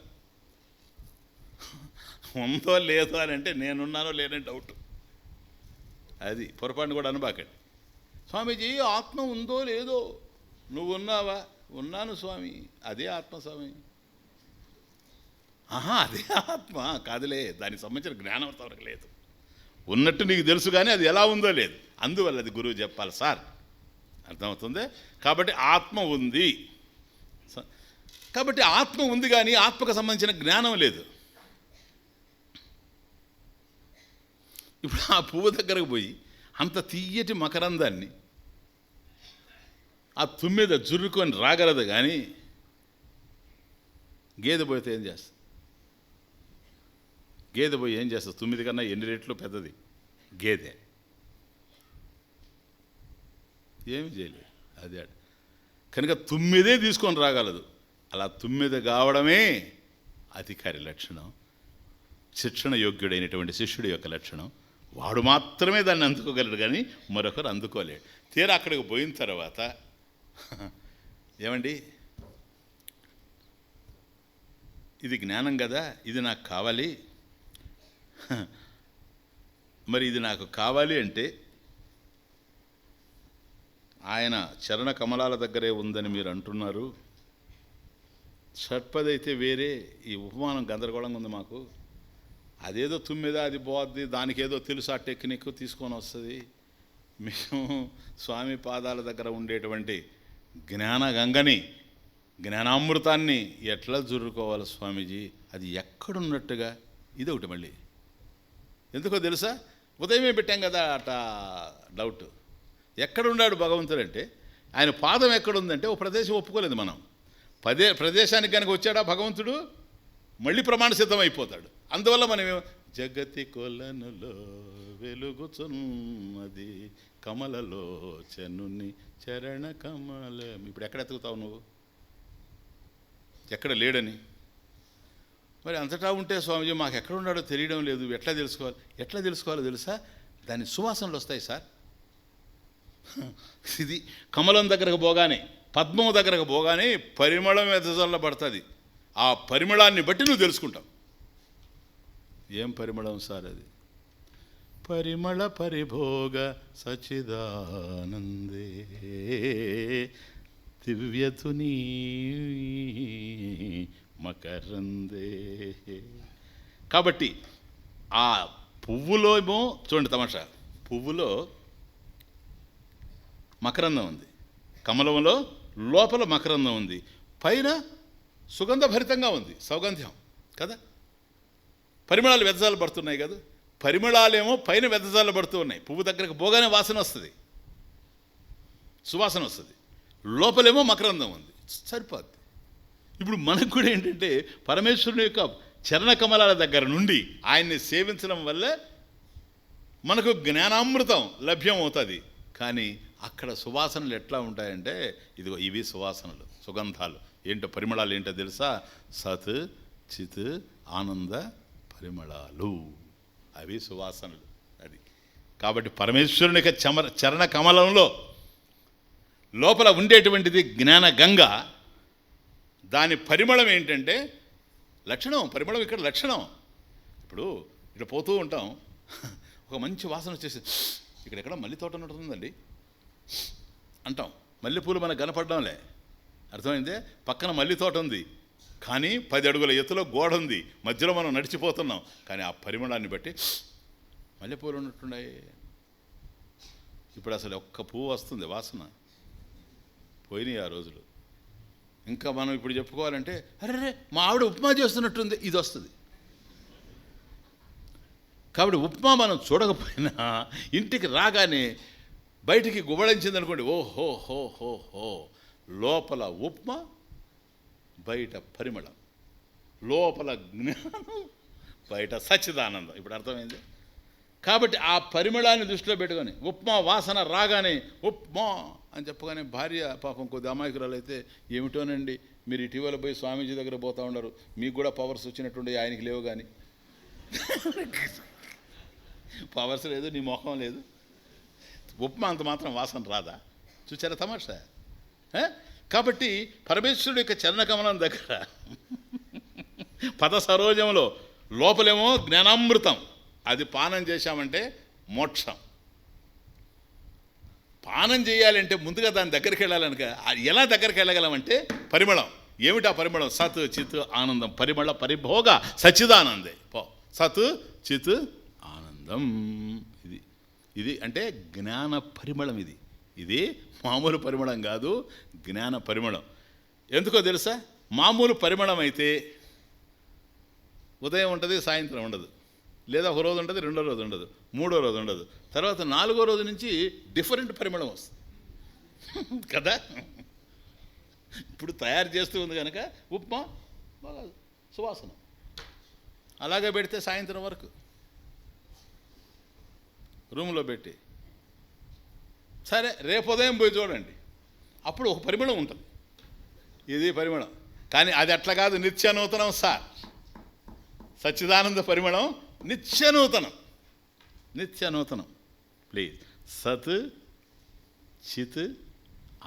ఉందో లేదో అని అంటే నేనున్నానో లేదని డౌట్. అది పొరపాటును కూడా అనబాకండి. స్వామీజీ ఆత్మ ఉందో లేదో, నువ్వు ఉన్నావా? ఉన్నాను స్వామి. అదే ఆత్మ స్వామి. అదే ఆత్మ కాదులే, దానికి సంబంధించిన జ్ఞానం వరకు లేదు. ఉన్నట్టు నీకు తెలుసు కానీ అది ఎలా ఉందో లేదు. అందువల్ల అది గురువు చెప్పాలి సార్. అర్థమవుతుంది? కాబట్టి ఆత్మ ఉంది. కాబట్టి ఆత్మ ఉంది కానీ ఆత్మకు సంబంధించిన జ్ఞానం లేదు. ఇప్పుడు ఆ పువ్వు దగ్గరకు పోయి అంత తీయటి మకరందాన్ని ఆ తుమ్మిద జుర్రుకొని రాగలదు కానీ గేదె పోయితే ఏం చేస్తుంది? గేదె పోయి ఏం చేస్తుంది? తుమ్మిది కన్నా ఎన్ని రెట్లు పెద్దది గేదె. ఏమి చేయలేదు. అదే కనుక తుమ్మిదే తీసుకొని రాగలదు. అలా తుమ్మిద కావడమే అధికారి లక్షణం, శిక్షణ యోగ్యుడైనటువంటి శిష్యుడి యొక్క లక్షణం. వాడు మాత్రమే దాన్ని అందుకోగలడు కానీ మరొకరు అందుకోలేడు. తీరా అక్కడికి పోయిన తర్వాత ఏమండి, ఇది జ్ఞానం కదా, ఇది నాకు కావాలి. మరి ఇది నాకు కావాలి అంటే ఆయన చరణ కమలాల దగ్గరే ఉందని మీరు అంటున్నారు. షట్పదైతే వేరే. ఈ ఉపమానం గందరగోళంగా ఉంది మాకు. అదేదో తుమ్మిద, అది పోద్ది, దానికి ఏదో తెలుసు, ఆ టెక్నిక్ తీసుకొని వస్తుంది. మేము స్వామి పాదాల దగ్గర ఉండేటువంటి జ్ఞానగంగని, జ్ఞానామృతాన్ని ఎట్లా జుర్రుకోవాలి స్వామీజీ? అది ఎక్కడున్నట్టుగా ఇది ఒకటి. మళ్ళీ ఎందుకో తెలుసా? ఉదయమే పెట్టాం కదా అట డౌట్. ఎక్కడున్నాడు భగవంతుడు అంటే ఆయన పాదం ఎక్కడుందంటే ఓ ప్రదేశం ఒప్పుకోలేదు మనం. ప్రదేశానికి కనుక వచ్చాడా భగవంతుడు మళ్ళీ ప్రమాణ సిద్ధం అయిపోతాడు. అందువల్ల మనం జగతి కొలనులో వెలుగుచున్నది కమలలో చనుని చరణ కమలం. ఇప్పుడు ఎక్కడ ఎత్తుకుతావు నువ్వు? ఎక్కడ లేడని మరి అంతటా ఉంటే స్వామీజీ మాకు ఎక్కడ ఉన్నాడో తెలియడం లేదు, ఎట్లా తెలుసుకోవాలో తెలుసా? దాని సువాసనలు వస్తాయి సార్. ఇది కమలం దగ్గరకు పోగానే, పద్మం దగ్గరకు పోగానే పరిమళం వెదజల్లబడుతుంది. ఆ పరిమళాన్ని బట్టి నువ్వు తెలుసుకుంటావు. ఏం పరిమళం సార్ అది? పరిమళ పరిభోగ సచిదానందే దివ్యతుని మకరందే. కాబట్టి ఆ పువ్వులో ఏమో చూడండి తమాషా, పువ్వులో మకరందం ఉంది, కమలంలో లోపల మకరందం ఉంది, పైన సుగంధభరితంగా ఉంది, సౌగంధ్యం కదా, పరిమళాలు వెదజాలు పడుతున్నాయి కదా. పరిమళాలేమో పైన వెదజాలు పడుతూ ఉన్నాయి, పువ్వు దగ్గరకు పోగానే వాసన వస్తుంది, సువాసన వస్తుంది, లోపలేమో మకరందం ఉంది, సరిపోద్ది. ఇప్పుడు మనకు కూడా ఏంటంటే పరమేశ్వరుని యొక్క చరణ కమలాల దగ్గర నుండి ఆయన్ని సేవించడం వల్ల మనకు జ్ఞానామృతం లభ్యం అవుతుంది. కానీ అక్కడ సువాసనలు ఎట్లా ఉంటాయంటే, ఇదిగో ఇవి సువాసనలు, సుగంధాలు. ఏంటో పరిమళాలు ఏంటో తెలుసా? సత్ చిత్ ఆనంద పరిమళాలు, అవి సువాసనలు. అది కాబట్టి పరమేశ్వరుని యొక్క చరణ కమలంలో లోపల ఉండేటువంటిది జ్ఞాన గంగ. దాని పరిమళం ఏంటంటే లక్షణం, పరిమళం ఇక్కడ లక్షణం. ఇప్పుడు ఇక్కడ పోతూ ఉంటాం, ఒక మంచి వాసన వచ్చేసి ఇక్కడెక్కడ మల్లె తోట ఉంటుందండి అంటాం. మల్లెపూలు మనకు కనపడడంలే, అర్థమైందే. పక్కన మల్లె తోట ఉంది, కానీ 10 అడుగుల ఎత్తులో గోడ ఉంది, మధ్యలో మనం నడిచిపోతున్నాం. కానీ ఆ పరిమళాన్ని బట్టి మల్లెపూలు ఉన్నట్టున్నాయి. ఇప్పుడు అసలు ఒక్క పువ్వు వస్తుంది వాసన, పోయినాయి ఆ రోజులు. ఇంకా మనం ఇప్పుడు చెప్పుకోవాలంటే, అరే మా ఆవిడ ఉప్మా చేస్తున్నట్టుంది, ఇది వస్తుంది. కాబట్టి ఉప్మా మనం చూడకపోయినా ఇంటికి రాగానే బయటికి గుబళించింది అనుకోండి, ఓహో హో హో హో, లోపల ఉప్మా బయట పరిమళం, లోపల జ్ఞానం బయట సచ్చిదానందం. ఇప్పుడు అర్థమైంది. కాబట్టి ఆ పరిమళాన్ని దృష్టిలో పెట్టుకొని ఉప్మా వాసన రాగానే ఉప్మా అని చెప్పగానే భార్య పాపం కొద్ది అమాయకురాలు అయితే, ఏమిటోనండి మీరు ఇటీవల పోయి స్వామీజీ దగ్గర పోతూ ఉండరు, మీకు కూడా పవర్స్ వచ్చినట్టుండే, ఆయనకి లేవు కానీ. పవర్స్ లేదు, నీ మొహం లేదు, ఉప్మా అంత మాత్రం వాసన రాదా? చూసారా తమాషా? కాబట్టి పరమేశ్వరుడు యొక్క చరణకమలం దగ్గర పద సరోజంలో లోపలేమో జ్ఞానామృతం, అది పానం చేశామంటే మోక్షం. పానం చేయాలంటే ముందుగా దాని దగ్గరికి వెళ్ళాలనుక, ఎలా దగ్గరికి వెళ్ళగలమంటే పరిమళం. ఏమిటా పరిమళం? సత్ చిత్ ఆనందం, పరిమళ పరిభోగ సచ్చిదానందే. సత్ చిత్ ఆనందం, ఇది అంటే జ్ఞాన పరిమళం. ఇది మామూలు పరిమళం కాదు, జ్ఞాన పరిమళం. ఎందుకో తెలుసా? మామూలు పరిమళం అయితే ఉదయం ఉంటుంది, సాయంత్రం ఉండదు, లేదా ఒక రోజు ఉంటుంది, రెండో రోజు ఉండదు, మూడో రోజు ఉండదు, తర్వాత 4వ రోజు నుంచి డిఫరెంట్ పరిమళం వస్తుంది కదా. ఇప్పుడు తయారు చేస్తూ ఉంది కనుక ఉప్మా బాగా సువాసన, అలాగే పెడితే సాయంత్రం వరకు రూమ్లో పెట్టి, సరే రేపు ఉదయం పోయి చూడండి, అప్పుడు ఒక పరిమళం ఉంటుంది, ఇది పరిమళం. కానీ అది అట్లా కాదు, నిత్యనూతనం సార్. సచ్చిదానంద పరిమళం నిత్యనూతనం, నిత్యనూతనం. ప్లీజ్, సత్ చిత్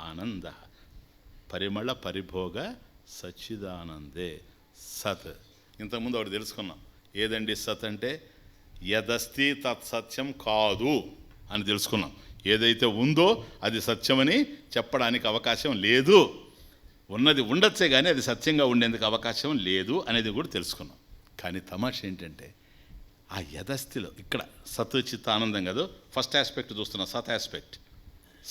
ఆనంద పరిమళ పరిభోగ సచ్చిదానందే. సత్ ఇంతకుముందు ఒకటి తెలుసుకున్నాం. ఏదండి సత్ అంటే? యదస్తి తత్ సత్యం కాదు అని తెలుసుకున్నాం. ఏదైతే ఉందో అది సత్యమని చెప్పడానికి అవకాశం లేదు, ఉన్నది ఉండొచ్చే కానీ అది సత్యంగా ఉండేందుకు అవకాశం లేదు అనేది కూడా తెలుసుకున్నాం. కానీ తమాష ఏంటంటే ఆ యథస్థిలో ఇక్కడ సత్ చిత్ ఆనందం కాదు, ఫస్ట్ ఆస్పెక్ట్ చూస్తున్నా, సత్ ఆస్పెక్ట్.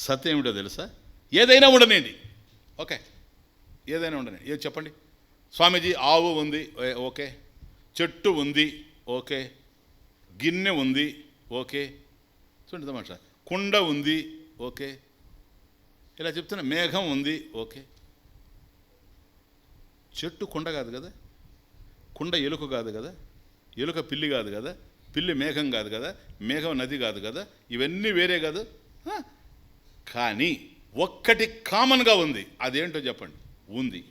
సత్ ఏమిటో తెలుసా? ఏదైనా ఉండనండి, ఓకే, ఏదైనా ఉండనండి. ఏది చెప్పండి? స్వామీజీ ఆవు ఉంది, ఓకే, చెట్టు ఉంది, ఓకే, గిన్నె ఉంది, ఓకే, చూడండి తమాషా, కుండ ఉంది, ఓకే, ఇలా చెప్తున్నా, మేఘం ఉంది, ఓకే. చెట్టు కుండ కాదు కదా, కుండ ఎలుక కాదు కదా, ఎలుక పిల్లి కాదు కదా, పిల్లి మేఘం కాదు కదా, మేఘం నది కాదు కదా, ఇవన్నీ వేరే కాదు. కానీ ఒక్కటి కామన్గా ఉంది, అదేంటో చెప్పండి? ఉంది.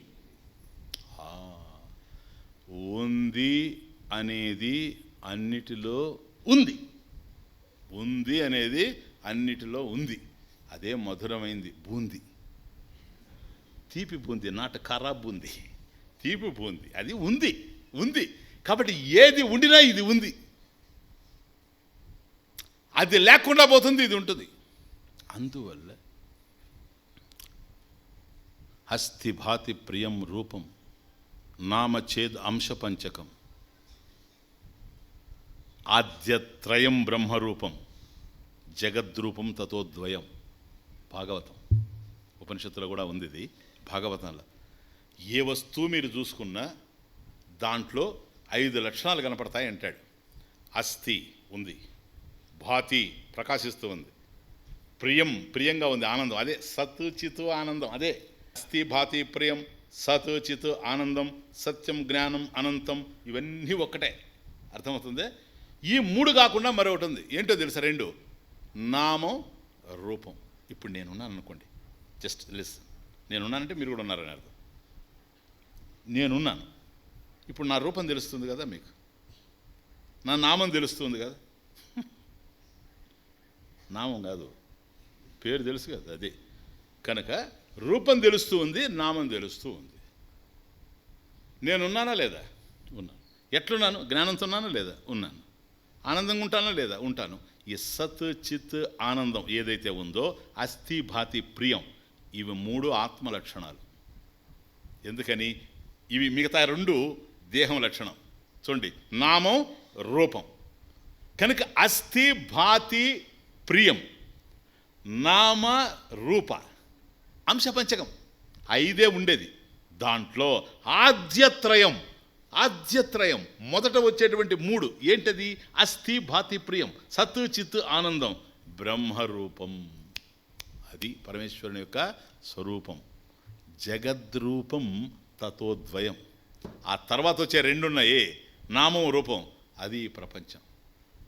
ఉంది అనేది అన్నిటిలో ఉంది. ఉంది అనేది అన్నిటిలో ఉంది. అదే మధురమైంది బూంది. తీపి బూంది, నాట్ ఖరాబ్ బూంది, తీపి బూంది. అది ఉంది, ఉంది. కాబట్టి ఏది ఉండినా ఇది ఉంది. అది లేకుండా పోతుంది, ఇది ఉంటుంది. అందువల్ల హస్తి భాతి ప్రియం రూపం నామచేద్ అంశపంచకం ఆద్యత్రయం బ్రహ్మరూపం జగద్రూపం తతోద్వయం. భాగవతం ఉపనిషత్తులో కూడా ఉంది ఇది. భాగవతంలో ఏ వస్తువు మీరు చూసుకున్నా దాంట్లో 5 లక్షణాలు కనపడతాయి అంటాడు. అస్థి ఉంది, భాతి ప్రకాశిస్తూ ఉంది, ప్రియం ప్రియంగా ఉంది, ఆనందం, అదే సత్ చిత్ ఆనందం, అదే అస్థి భాతి ప్రియం సత్ చిత్ ఆనందం, సత్యం జ్ఞానం అనంతం, ఇవన్నీ ఒక్కటే. అర్థమవుతుంది? ఈ 3 కాకుండా మరొకటి ఉంది. ఏంటో తెలుసా? 2 నామం రూపం. ఇప్పుడు నేనున్నాను అనుకోండి, జస్ట్ లిసన్. నేనున్నానంటే మీరు కూడా ఉన్నారని అర్థం. నేనున్నాను, ఇప్పుడు నా రూపం తెలుస్తుంది కదా మీకు, నా నామం తెలుస్తుంది కదా. నామం కాదు, పేరు తెలుసు కదా. అది కనుక రూపం తెలుస్తూ ఉంది, నామం తెలుస్తూ ఉంది. నేనున్నానా లేదా? ఉన్నాను. ఎట్లున్నాను? జ్ఞానంతో ఉన్నానా లేదా? ఉన్నాను. ఆనందంగా ఉంటానా లేదా? ఉంటాను. ఈ సత్ చిత్ ఆనందం ఏదైతే ఉందో, అస్థి భాతి ప్రియం, ఇవి 3 ఆత్మ లక్షణాలు. ఎందుకని? ఇవి మిగతా 2 దేహం లక్షణం. చూడండి, నామం రూపం. కనుక అస్థి భాతి ప్రియం నామ రూప అంశపంచకం 5 ఉండేది. దాంట్లో ఆద్యత్రయం, ఆద్యత్రయం మొదట వచ్చేటువంటి 3 ఏంటది? అస్థి భాతి ప్రియం, సత్ చిత్ ఆనందం, బ్రహ్మరూపం. అది పరమేశ్వరుని యొక్క స్వరూపం. జగద్రూపం తతోద్వయం. ఆ తర్వాత వచ్చే 2 ఉన్నాయి, నామం రూపం. అది ప్రపంచం.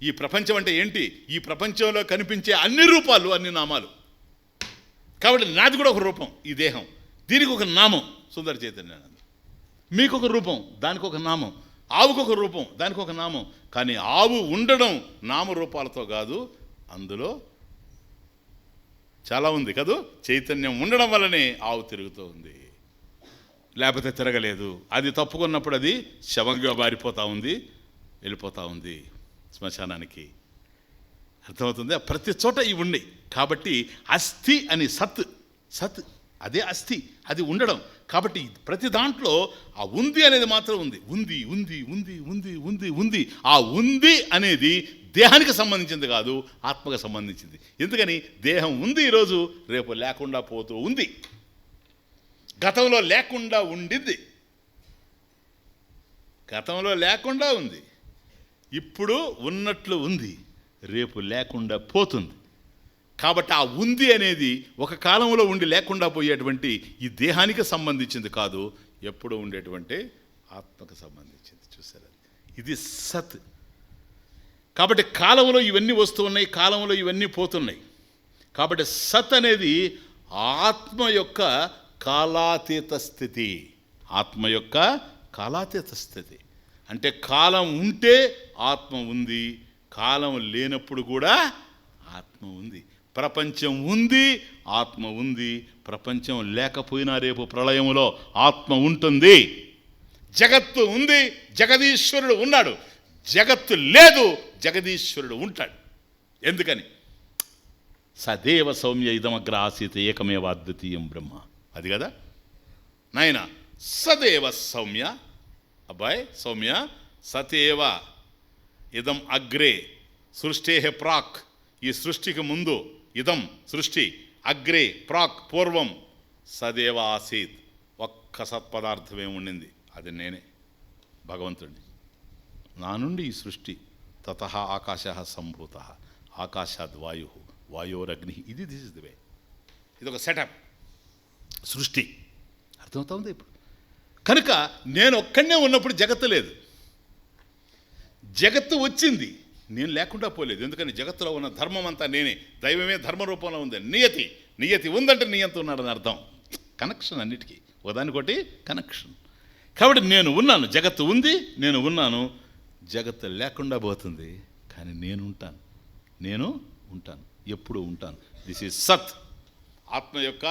ఈ ప్రపంచం అంటే ఏంటి? ఈ ప్రపంచంలో కనిపించే అన్ని రూపాలు, అన్ని నామాలు. కాబట్టి నాది కూడా ఒక రూపం, ఈ దేహం. దీనికి ఒక నామం, సుందర చైతన్యానంద. మీకు ఒక రూపం, దానికి ఒక నామం. ఆవుకు ఒక రూపం, దానికి ఒక నామం. కానీ ఆవు ఉండడం నామరూపాలతో కాదు, అందులో చాలా ఉంది కదూ. చైతన్యం ఉండడం వల్లనే ఆవు తిరుగుతూ ఉంది, లేకపోతే తిరగలేదు. అది తప్పుకున్నప్పుడు అది శవంగా మారిపోతూ ఉంది, వెళ్ళిపోతూ ఉంది శ్మశానానికి. అర్థమవుతుంది? ప్రతి చోట ఇవి ఉన్నాయి. కాబట్టి అస్థి అని సత్, సత్ అదే అస్థి, అది ఉండడం. కాబట్టి ప్రతి దాంట్లో ఆ ఉంది అనేది మాత్రం ఉంది. ఉంది ఉంది ఉంది ఉంది ఉంది ఉంది. ఆ ఉంది అనేది దేహానికి సంబంధించింది కాదు, ఆత్మకు సంబంధించింది. ఎందుకని? దేహం ఉంది ఈరోజు, రేపు లేకుండా పోతూ ఉంది. గతంలో లేకుండా ఉండింది, గతంలో లేకుండా ఉంది, ఇప్పుడు ఉన్నట్లు ఉంది, రేపు లేకుండా పోతుంది. కాబట్టి ఆ ఉంది అనేది ఒక కాలంలో ఉండి లేకుండా పోయేటువంటి ఈ దేహానికి సంబంధించింది కాదు, ఎప్పుడూ ఉండేటువంటి ఆత్మకు సంబంధించింది. చూసారా? ఇది సత్. కాబట్టి కాలంలో ఇవన్నీ వస్తూ ఉన్నాయి, కాలంలో ఇవన్నీ పోతున్నాయి. కాబట్టి సత్ అనేది ఆత్మ యొక్క కాలాతీత స్థితి. ఆత్మ యొక్క కాలాతీత స్థితి అంటే కాలం ఉంటే ఆత్మ ఉంది, కాలం లేనప్పుడు కూడా ఆత్మ ఉంది. ప్రపంచం ఉంది, ఆత్మ ఉంది. ప్రపంచం లేకపోయినా రేపు ప్రళయములో ఆత్మ ఉంటుంది. జగత్తు ఉంది, జగదీశ్వరుడు ఉన్నాడు. జగత్తు లేదు, జగదీశ్వరుడు ఉంటాడు. ఎందుకని? సదేవ సౌమ్య ఇదమగ్ర ఆసీత ఏకమేవ అద్వితీయం బ్రహ్మ. అది కదా నాయన. సదేవ సౌమ్య, అబ్బాయి సౌమ్య, సతేవ ఇదం అగ్రే సృష్టే ప్రాక్, ఈ సృష్టికి ముందు, ఇదం సృష్టి, అగ్రే ప్రాక్ పూర్వం, సదేవ ఆసీత్, ఒక్క సత్పదార్థమే ఉండింది, అది నేనే, భగవంతుడిని. నా నుండి ఈ సృష్టి. తతః ఆకాశ సంభూత, ఆకాశాద్ వాయు, వాయోరగ్ని. This is the way. ఇది ఒక సెటప్, సృష్టి. అర్థమవుతుంది ఇప్పుడు. కనుక నేను ఒక్కడనే ఉన్నప్పుడు జగత్తు లేదు, జగత్తు వచ్చింది, నేను లేకుండా పోలేదు. ఎందుకని? జగత్తులో ఉన్న ధర్మం అంతా నేనే. దైవమే ధర్మ రూపంలో ఉంది. నియతి, నియతి ఉందంటే నియంత ఉన్నాడని అర్థం. కనెక్షన్ అన్నిటికీ, ఒకదానికొకటి కనెక్షన్. కాబట్టి నేను ఉన్నాను, జగత్తు ఉంది, నేను ఉన్నాను. జగత్తు లేకుండా పోతుంది, కానీ నేను ఉంటాను, ఎప్పుడు ఉంటాను. దిస్ ఈజ్ సత్. ఆత్మ యొక్క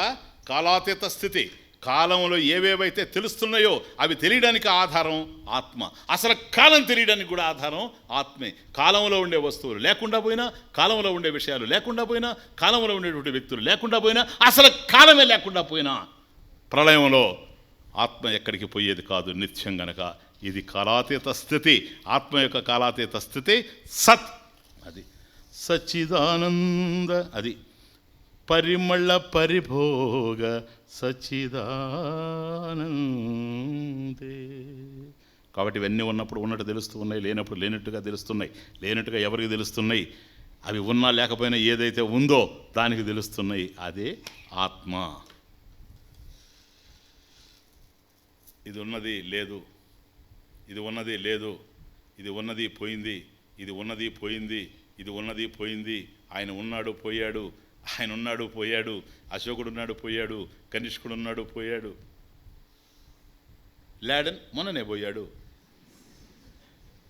కాలాతీత స్థితి. కాలంలో ఏవేవైతే తెలుస్తున్నాయో అవి తెలియడానికి ఆధారం ఆత్మ. అసలు కాలం తెలియడానికి కూడా ఆధారం ఆత్మే. కాలంలో ఉండే వస్తువులు లేకుండా పోయినా, కాలంలో ఉండే విషయాలు లేకుండా పోయినా, కాలంలో ఉండేటువంటి వ్యక్తులు లేకుండా పోయినా, అసలు కాలమే లేకుండా పోయినా, ప్రళయంలో ఆత్మ ఎక్కడికి పోయేది కాదు, నిత్యం గనక. ఇది కాలాతీత స్థితి. ఆత్మ యొక్క కాలాతీత స్థితి సత్. అది సచ్చిదానంద. అది పరిమళ పరిభోగ సచ్చిదానందే. కాబట్టి ఇవన్నీ ఉన్నప్పుడు ఉన్నట్టు తెలుస్తూ ఉన్నాయి, లేనప్పుడు లేనట్టుగా తెలుస్తున్నాయి. లేనట్టుగా ఎవరికి తెలుస్తున్నాయి? అవి ఉన్నా లేకపోయినా ఏదైతే ఉందో దానికి తెలుస్తున్నాయి. అదే ఆత్మ. ఇది ఉన్నది లేదు, ఇది ఉన్నది లేదు, ఇది ఉన్నది పోయింది, ఇది ఉన్నది పోయింది, ఇది ఉన్నది పోయింది. ఆయన ఉన్నాడు పోయాడు, ఆయన ఉన్నాడు పోయాడు, అశోకుడు ఉన్నాడు పోయాడు, కనిష్కుడు ఉన్నాడు పోయాడు, లాడన్ మొన్ననే పోయాడు.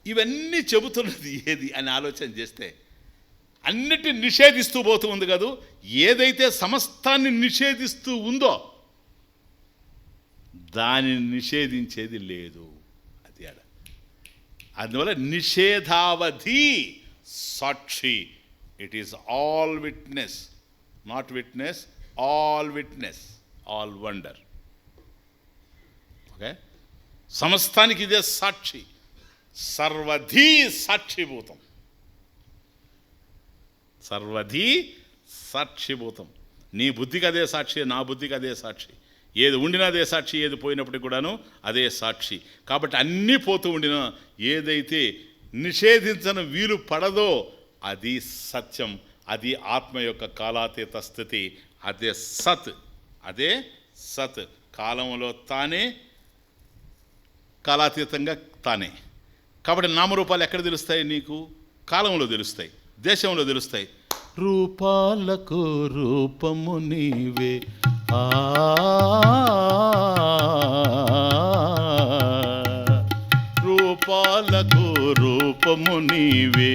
ఇవన్నీ చెబుతున్నది ఏది అని ఆలోచన చేస్తే అన్నిటిని నిషేధిస్తూ పోతూ ఉంది కాదు. ఏదైతే సమస్తాన్ని నిషేధిస్తూ ఉందో దానిని నిషేధించేది లేదు. అది ఆడ. అందువల్ల నిషేధావధి సాక్షి. It is all witness, not witness, all witness, all wonder. Okay, సమస్తానికి ఇదే సాక్షి. సర్వధీ సాక్షిభూతం, సర్వధీ సాక్షిభూతం. నీ బుద్ధికి అదే సాక్షి, నా బుద్ధికి అదే సాక్షి. ఏది ఉండినా అదే సాక్షి, ఏది పోయినప్పటికి కూడాను అదే సాక్షి. కాబట్టి అన్నీ పోతూ ఉండినా ఏదైతే నిషేధించని వీలు పడదో అది సత్యం. అది ఆత్మ యొక్క కాలాతీత స్థితి. అదే సత్, అదే సత్. కాలంలో తానే, కాలాతీతంగా తానే. కాబట్టి నామరూపాలు ఎక్కడ తెలుస్తాయి నీకు? కాలంలో తెలుస్తాయి, దేశంలో తెలుస్తాయి. రూపాలకు రూపము నీవే, రూపాలకు రూపము నీవే,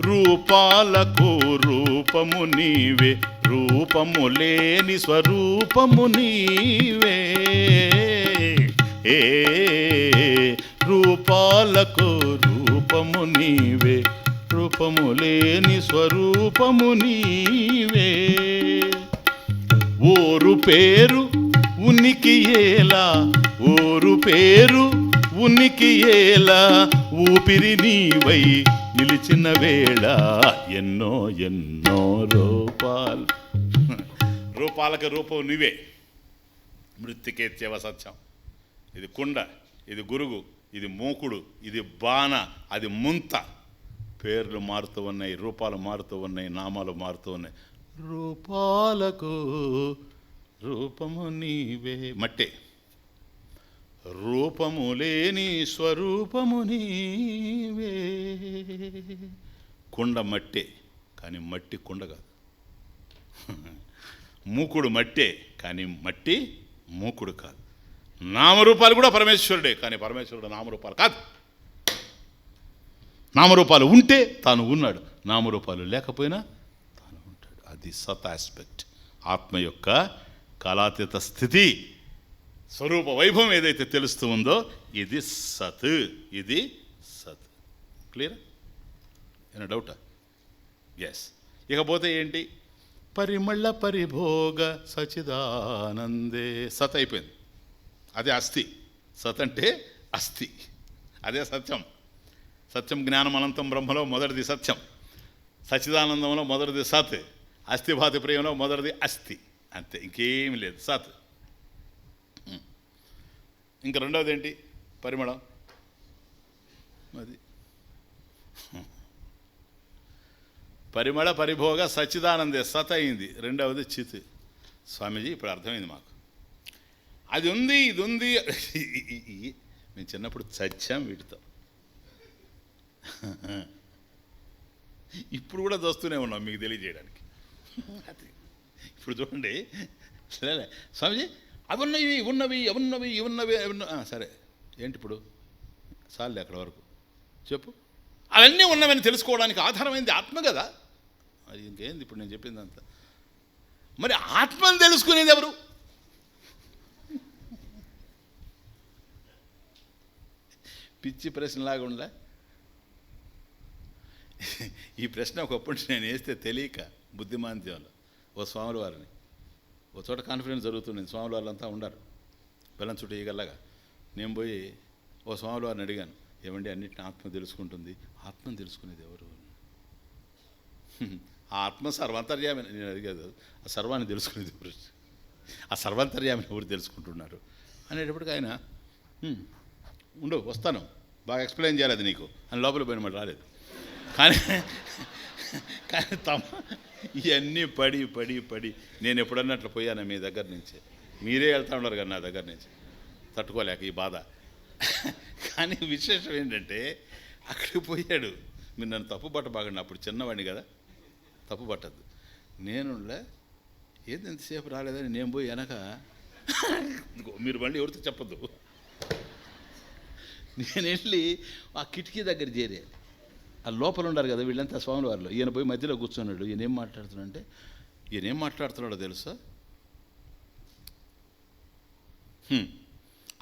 రూపాలకు రూపము నీవే, రూపము లేని స్వరూపము నీవే. ఏ రూపాలకు రూపము నీవే, రూపము లేని స్వరూపము నీవే. ఓరు పేరు ఉనికి ఏలా, ఓరు పేరు ఉనికి ఏలా, ఊపిరి నీవై నిలిచిన వేళ ఎన్నో ఎన్నో రూపాలు. రూపాలకు రూపం నీవే. మృత్తికేత్యవ సత్యం. ఇది కుండ, ఇది గురుగు, ఇది మూకుడు, ఇది బాణ, అది ముంత. పేర్లు మారుతూ ఉన్నాయి, రూపాలు మారుతూ ఉన్నాయి, నామాలు మారుతూ ఉన్నాయి. రూపాలకు రూపము నీవే. మట్టే. రూపము లేని స్వరూపము నీవే. కుండ మట్టే, కానీ మట్టి కుండ కాదు. మూకుడు మట్టే, కానీ మట్టి మూకుడు కాదు. నామరూపాలు కూడా పరమేశ్వరుడే, కానీ పరమేశ్వరుడు నామరూపాలు కాదు. నామరూపాలు ఉంటే తాను ఉన్నాడు, నామరూపాలు లేకపోయినా తాను ఉంటాడు. అది సత్ ఆస్పెక్ట్. ఆత్మ యొక్క కాలాతీత స్థితి, స్వరూప వైభవం ఏదైతే తెలుస్తూ ఉందో ఇది సత్, ఇది సత్. క్లియర్? ఏమైనా డౌటా? ఎస్. ఇకపోతే ఏంటి? పరిమళ పరిభోగ సచిదానందే. సత్ అయిపోయింది, అదే అస్థి. సత్ అంటే అస్థి, అదే సత్యం. సత్యం జ్ఞానం అనంతం బ్రహ్మలో మొదటిది సత్యం, సచిదానందంలో మొదటిది సత్, అస్థిభాతి ప్రియంలో మొదటిది అస్థి. అంతే, ఇంకేమీ లేదు. సత్. ఇంకా రెండవది ఏంటి? పరిమళం. అది పరిమళ పరిభోగ సచ్చిదానందే. సత్ అయింది. రెండవది చిత్. స్వామీజీ ఇప్పుడు అర్థమైంది మాకు. అది ఉంది, ఇది ఉంది. మేము చిన్నప్పుడు చచ్చాం వీటితో, ఇప్పుడు కూడా చూస్తూనే ఉన్నాం మీకు తెలియజేయడానికి. అది ఇప్పుడు చూడండి. సరే స్వామీజీ, అవి ఉన్నవి ఉన్నవి ఉన్నవి ఉన్నవి సరే, ఏంటి ఇప్పుడు చాలు అక్కడ వరకు చెప్పు. అవన్నీ ఉన్నవని తెలుసుకోవడానికి ఆధారమైంది ఆత్మ కదా. అది ఇంకేంది ఇప్పుడు నేను చెప్పిందంతా. మరి ఆత్మను తెలుసుకునేది ఎవరు? పిచ్చి ప్రశ్నలాగా ఉండలే ఈ ప్రశ్న. ఒకప్పుడు నేను వేస్తే తెలియక బుద్ధిమాంద్యంలో ఓ స్వాముల వారిని ఓ చోట కాన్ఫరెన్స్ జరుగుతుంది, స్వాముల వాళ్ళంతా ఉండరు బెల్లం చుట్టూ ఈగల్లాగా. నేను పోయి ఓ స్వాముల వారిని అడిగాను, ఏమండి అన్నిటిని ఆత్మ తెలుసుకుంటుంది, ఆత్మను తెలుసుకునేది ఎవరు? ఆ ఆత్మ సర్వాంతర్యామి నేను అడిగేది, ఆ సర్వాన్ని తెలుసుకునేది ఎవరు, ఆ సర్వాంతర్యామిని ఎవరు తెలుసుకుంటున్నారు అనేటప్పటికి ఆయన ఉండు వస్తాను బాగా ఎక్స్ప్లెయిన్ చేయాలి అది నీకు అని లోపల పోయిన మాట రాలేదు. కానీ కానీ ఇవన్నీ పడి పడి పడి నేను ఎప్పుడన్నా అట్లా పోయాను మీ దగ్గర నుంచి, మీరే వెళ్తా ఉన్నారు కదా నా దగ్గర నుంచి, తట్టుకోలేక ఈ బాధ. కానీ విశేషం ఏంటంటే అక్కడికి పోయాడు, మీరు నన్ను తప్పు పట్ట బాగండి, అప్పుడు చిన్నవాడిని కదా, తప్పు పట్టద్దు. నేనులే ఏది ఎంతసేపు రాలేదని నేను పోయి వెనక, మీరు మళ్ళీ ఎవరితో చెప్పద్దు, నేను వెళ్ళి ఆ కిటికీ దగ్గర చేరే, ఆ లోపల ఉన్నారు కదా వీళ్ళంతా స్వాముల వారిలో, ఈయన పోయి మధ్యలో కూర్చున్నాడు. ఈయన ఏం మాట్లాడుతున్నాడంటే, ఈయన ఏం మాట్లాడుతున్నాడో తెలుసా,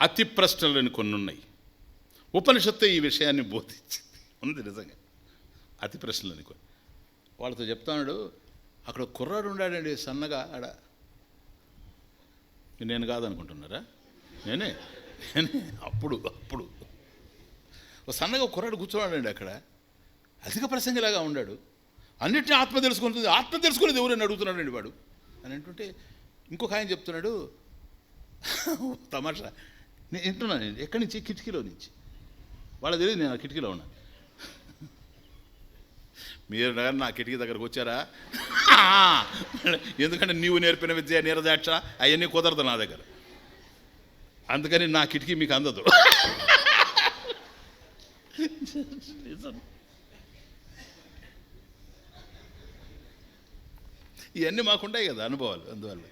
అతి ప్రశ్నలని కొన్ని ఉన్నాయి. ఉపనిషత్తు ఈ విషయాన్ని బోధించింది, ఉంది నిజంగా అతి ప్రశ్నలని కొన్ని. వాళ్ళతో చెప్తాడు, అక్కడ కుర్రాడు ఉన్నాడండి సన్నగా ఆడ, నేను కాదనుకుంటున్నారా, నేనే అప్పుడు సన్నగా కుర్రాడు కూర్చున్నాడండి అక్కడ, అధిక ప్రసంగిలాగా ఉన్నాడు, అన్నిటినీ ఆత్మ తెలుసుకుంటుంది, ఆత్మ తెలుసుకునేది ఎవరైనా అడుగుతున్నాడండి వాడు అని అంటుంటే, ఇంకొక ఆయన చెప్తున్నాడు తమాషా, నేను వింటున్నాను, ఎక్కడి నుంచి, కిటికీలో నుంచి, వాళ్ళ తెలియదు నేను ఆ కిటికీలో ఉన్నా. మీరు నా కిటికీ దగ్గరకు వచ్చారా, ఎందుకంటే నీవు నేర్పిన విద్య నీరజాక్ష అవన్నీ కుదరదు నా దగ్గర, అందుకని నా కిటికీ మీకు అందదు. ఇవన్నీ మాకుంటాయి కదా అనుభవాలు. అందువల్ల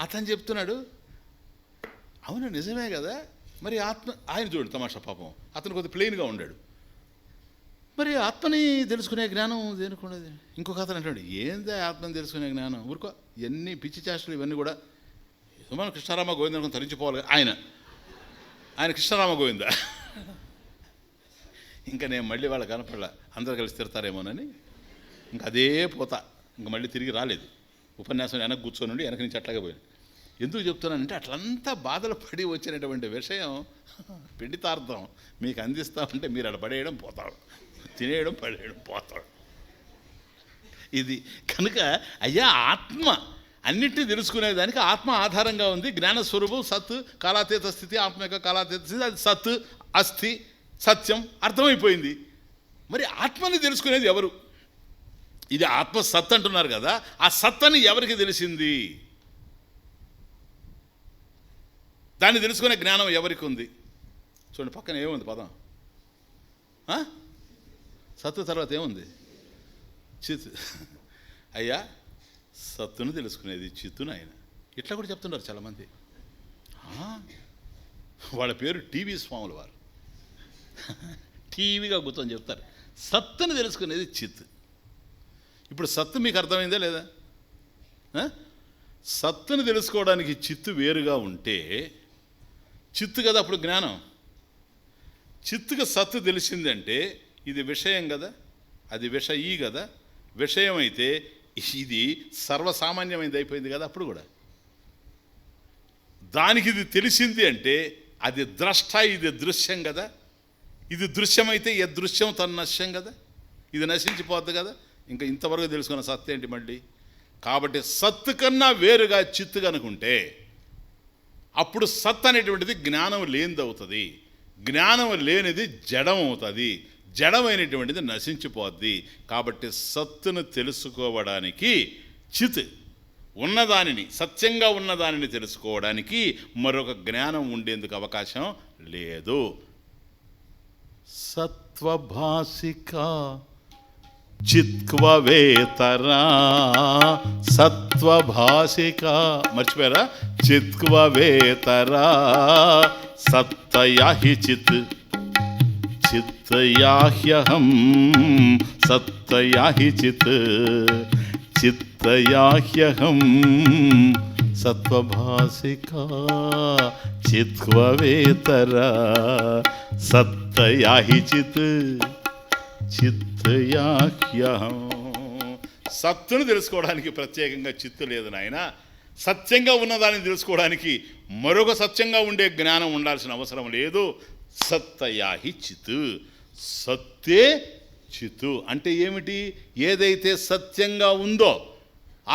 అతను చెప్తున్నాడు, అవును నిజమే కదా, మరి ఆత్మ, ఆయన చూడు తమాషా పాపం, అతను కొద్దిగా ప్లెయిన్గా ఉన్నాడు, మరి ఆత్మని తెలుసుకునే జ్ఞానం దేనికున్నది. ఇంకొక అతను అంటాడు, ఏందా ఆత్మని తెలుసుకునే జ్ఞానం, ఊరుకో ఇవన్నీ పిచ్చి చేష్టలు, ఇవన్నీ కూడా మనం కృష్ణారామ గోవింద తరించిపోవాలి. ఆయన కృష్ణారామ గోవింద. ఇంకా నేను మళ్ళీ వాళ్ళ కనపడలా, అందరు కలిసి తిడతారేమోనని ఇంకా అదే పోతా, ఇంకా మళ్ళీ తిరిగి రాలేదు. ఉపన్యాసం వెనక్కి కూర్చొని ఉండి వెనక నుంచి అట్లాగే పోయాను. ఎందుకు చెప్తున్నానంటే అట్లంతా బాధలు పడి వచ్చినటువంటి విషయం పిండితార్థం మీకు అందిస్తామంటే మీరు అక్కడ పడేయడం పోతాడు, తినేయడం పడేయడం పోతాడు. ఇది కనుక అయ్యా ఆత్మ అన్నిటినీ తెలుసుకునేదానికి ఆత్మ ఆధారంగా ఉంది. జ్ఞానస్వరూపం సత్, కాలాతీత స్థితి, ఆత్మ యొక్క కాలాతీత స్థితి, అది సత్ అస్థి సత్యం అర్థమైపోయింది. మరి ఆత్మని తెలుసుకునేది ఎవరు? ఇది ఆత్మ సత్ అంటున్నారు కదా, ఆ సత్తని ఎవరికి తెలిసింది? దాన్ని తెలుసుకునే జ్ఞానం ఎవరికి ఉంది? చూడండి పక్కన ఏముంది పదం, సత్తు తర్వాత ఏముంది? చిత్. అయ్యా సత్తును తెలుసుకునేది చిత్తును ఆయన, ఇట్లా కూడా చెప్తున్నారు చాలామంది. వాళ్ళ పేరు టీవీ స్వాముల వారు, టీవీగా కూర్చొని చెప్తారు సత్తును తెలుసుకునేది చిత్. ఇప్పుడు సత్తు మీకు అర్థమైందా లేదా? సత్తును తెలుసుకోవడానికి చిత్తు వేరుగా ఉంటే చిత్తు కదా అప్పుడు జ్ఞానం. చిత్తుగా సత్తు తెలిసిందంటే ఇది విషయం కదా, అది విషయీ కదా, విషయం అయితే ఇది సర్వసామాన్యమైనది అయిపోయింది కదా. అప్పుడు కూడా దానికి ఇది తెలిసింది అంటే అది ద్రష్ట, ఇది దృశ్యం కదా. ఇది దృశ్యమైతే ఏ దృశ్యం తన నశ్యం కదా, ఇది నశించిపోద్ది కదా. ఇంకా ఇంతవరకు తెలుసుకున్న సత్తు ఏంటి మళ్ళీ? కాబట్టి సత్తు కన్నా వేరుగా చిత్తు కనుకుంటే అప్పుడు సత్ అనేటువంటిది జ్ఞానం లేనిది అవుతుంది, జ్ఞానం లేనిది జడం అవుతుంది, జడమైనటువంటిది నశించిపోద్ది. కాబట్టి సత్తును తెలుసుకోవడానికి చిత్ ఉన్నదానిని, సత్యంగా ఉన్నదానిని తెలుసుకోవడానికి మరొక జ్ఞానం ఉండేందుకు అవకాశం లేదు. సత్వభాసిక చిత్క్వవేతరా సత్వభాసిక. మర్చిపోయారా? చిత్క్వవేతరా సత్తయాహి చిత్ చిత్తయాహ్యహం సత్తయాహి చిత్ చిత్తయాహ్యహం సత్వభాసిక చిత్క్వవేతరా సత్తయాహి చిత్ చిత్తయాహ్యహం. సత్తును తెలుసుకోవడానికి ప్రత్యేకంగా చిత్తు లేదు నాయన. సత్యంగా ఉన్నదాన్ని తెలుసుకోవడానికి మరొక సత్యంగా ఉండే జ్ఞానం ఉండాల్సిన అవసరం లేదు. సత్తయాహి చిత్. సత్తే చిత్తు అంటే ఏమిటి? ఏదైతే సత్యంగా ఉందో,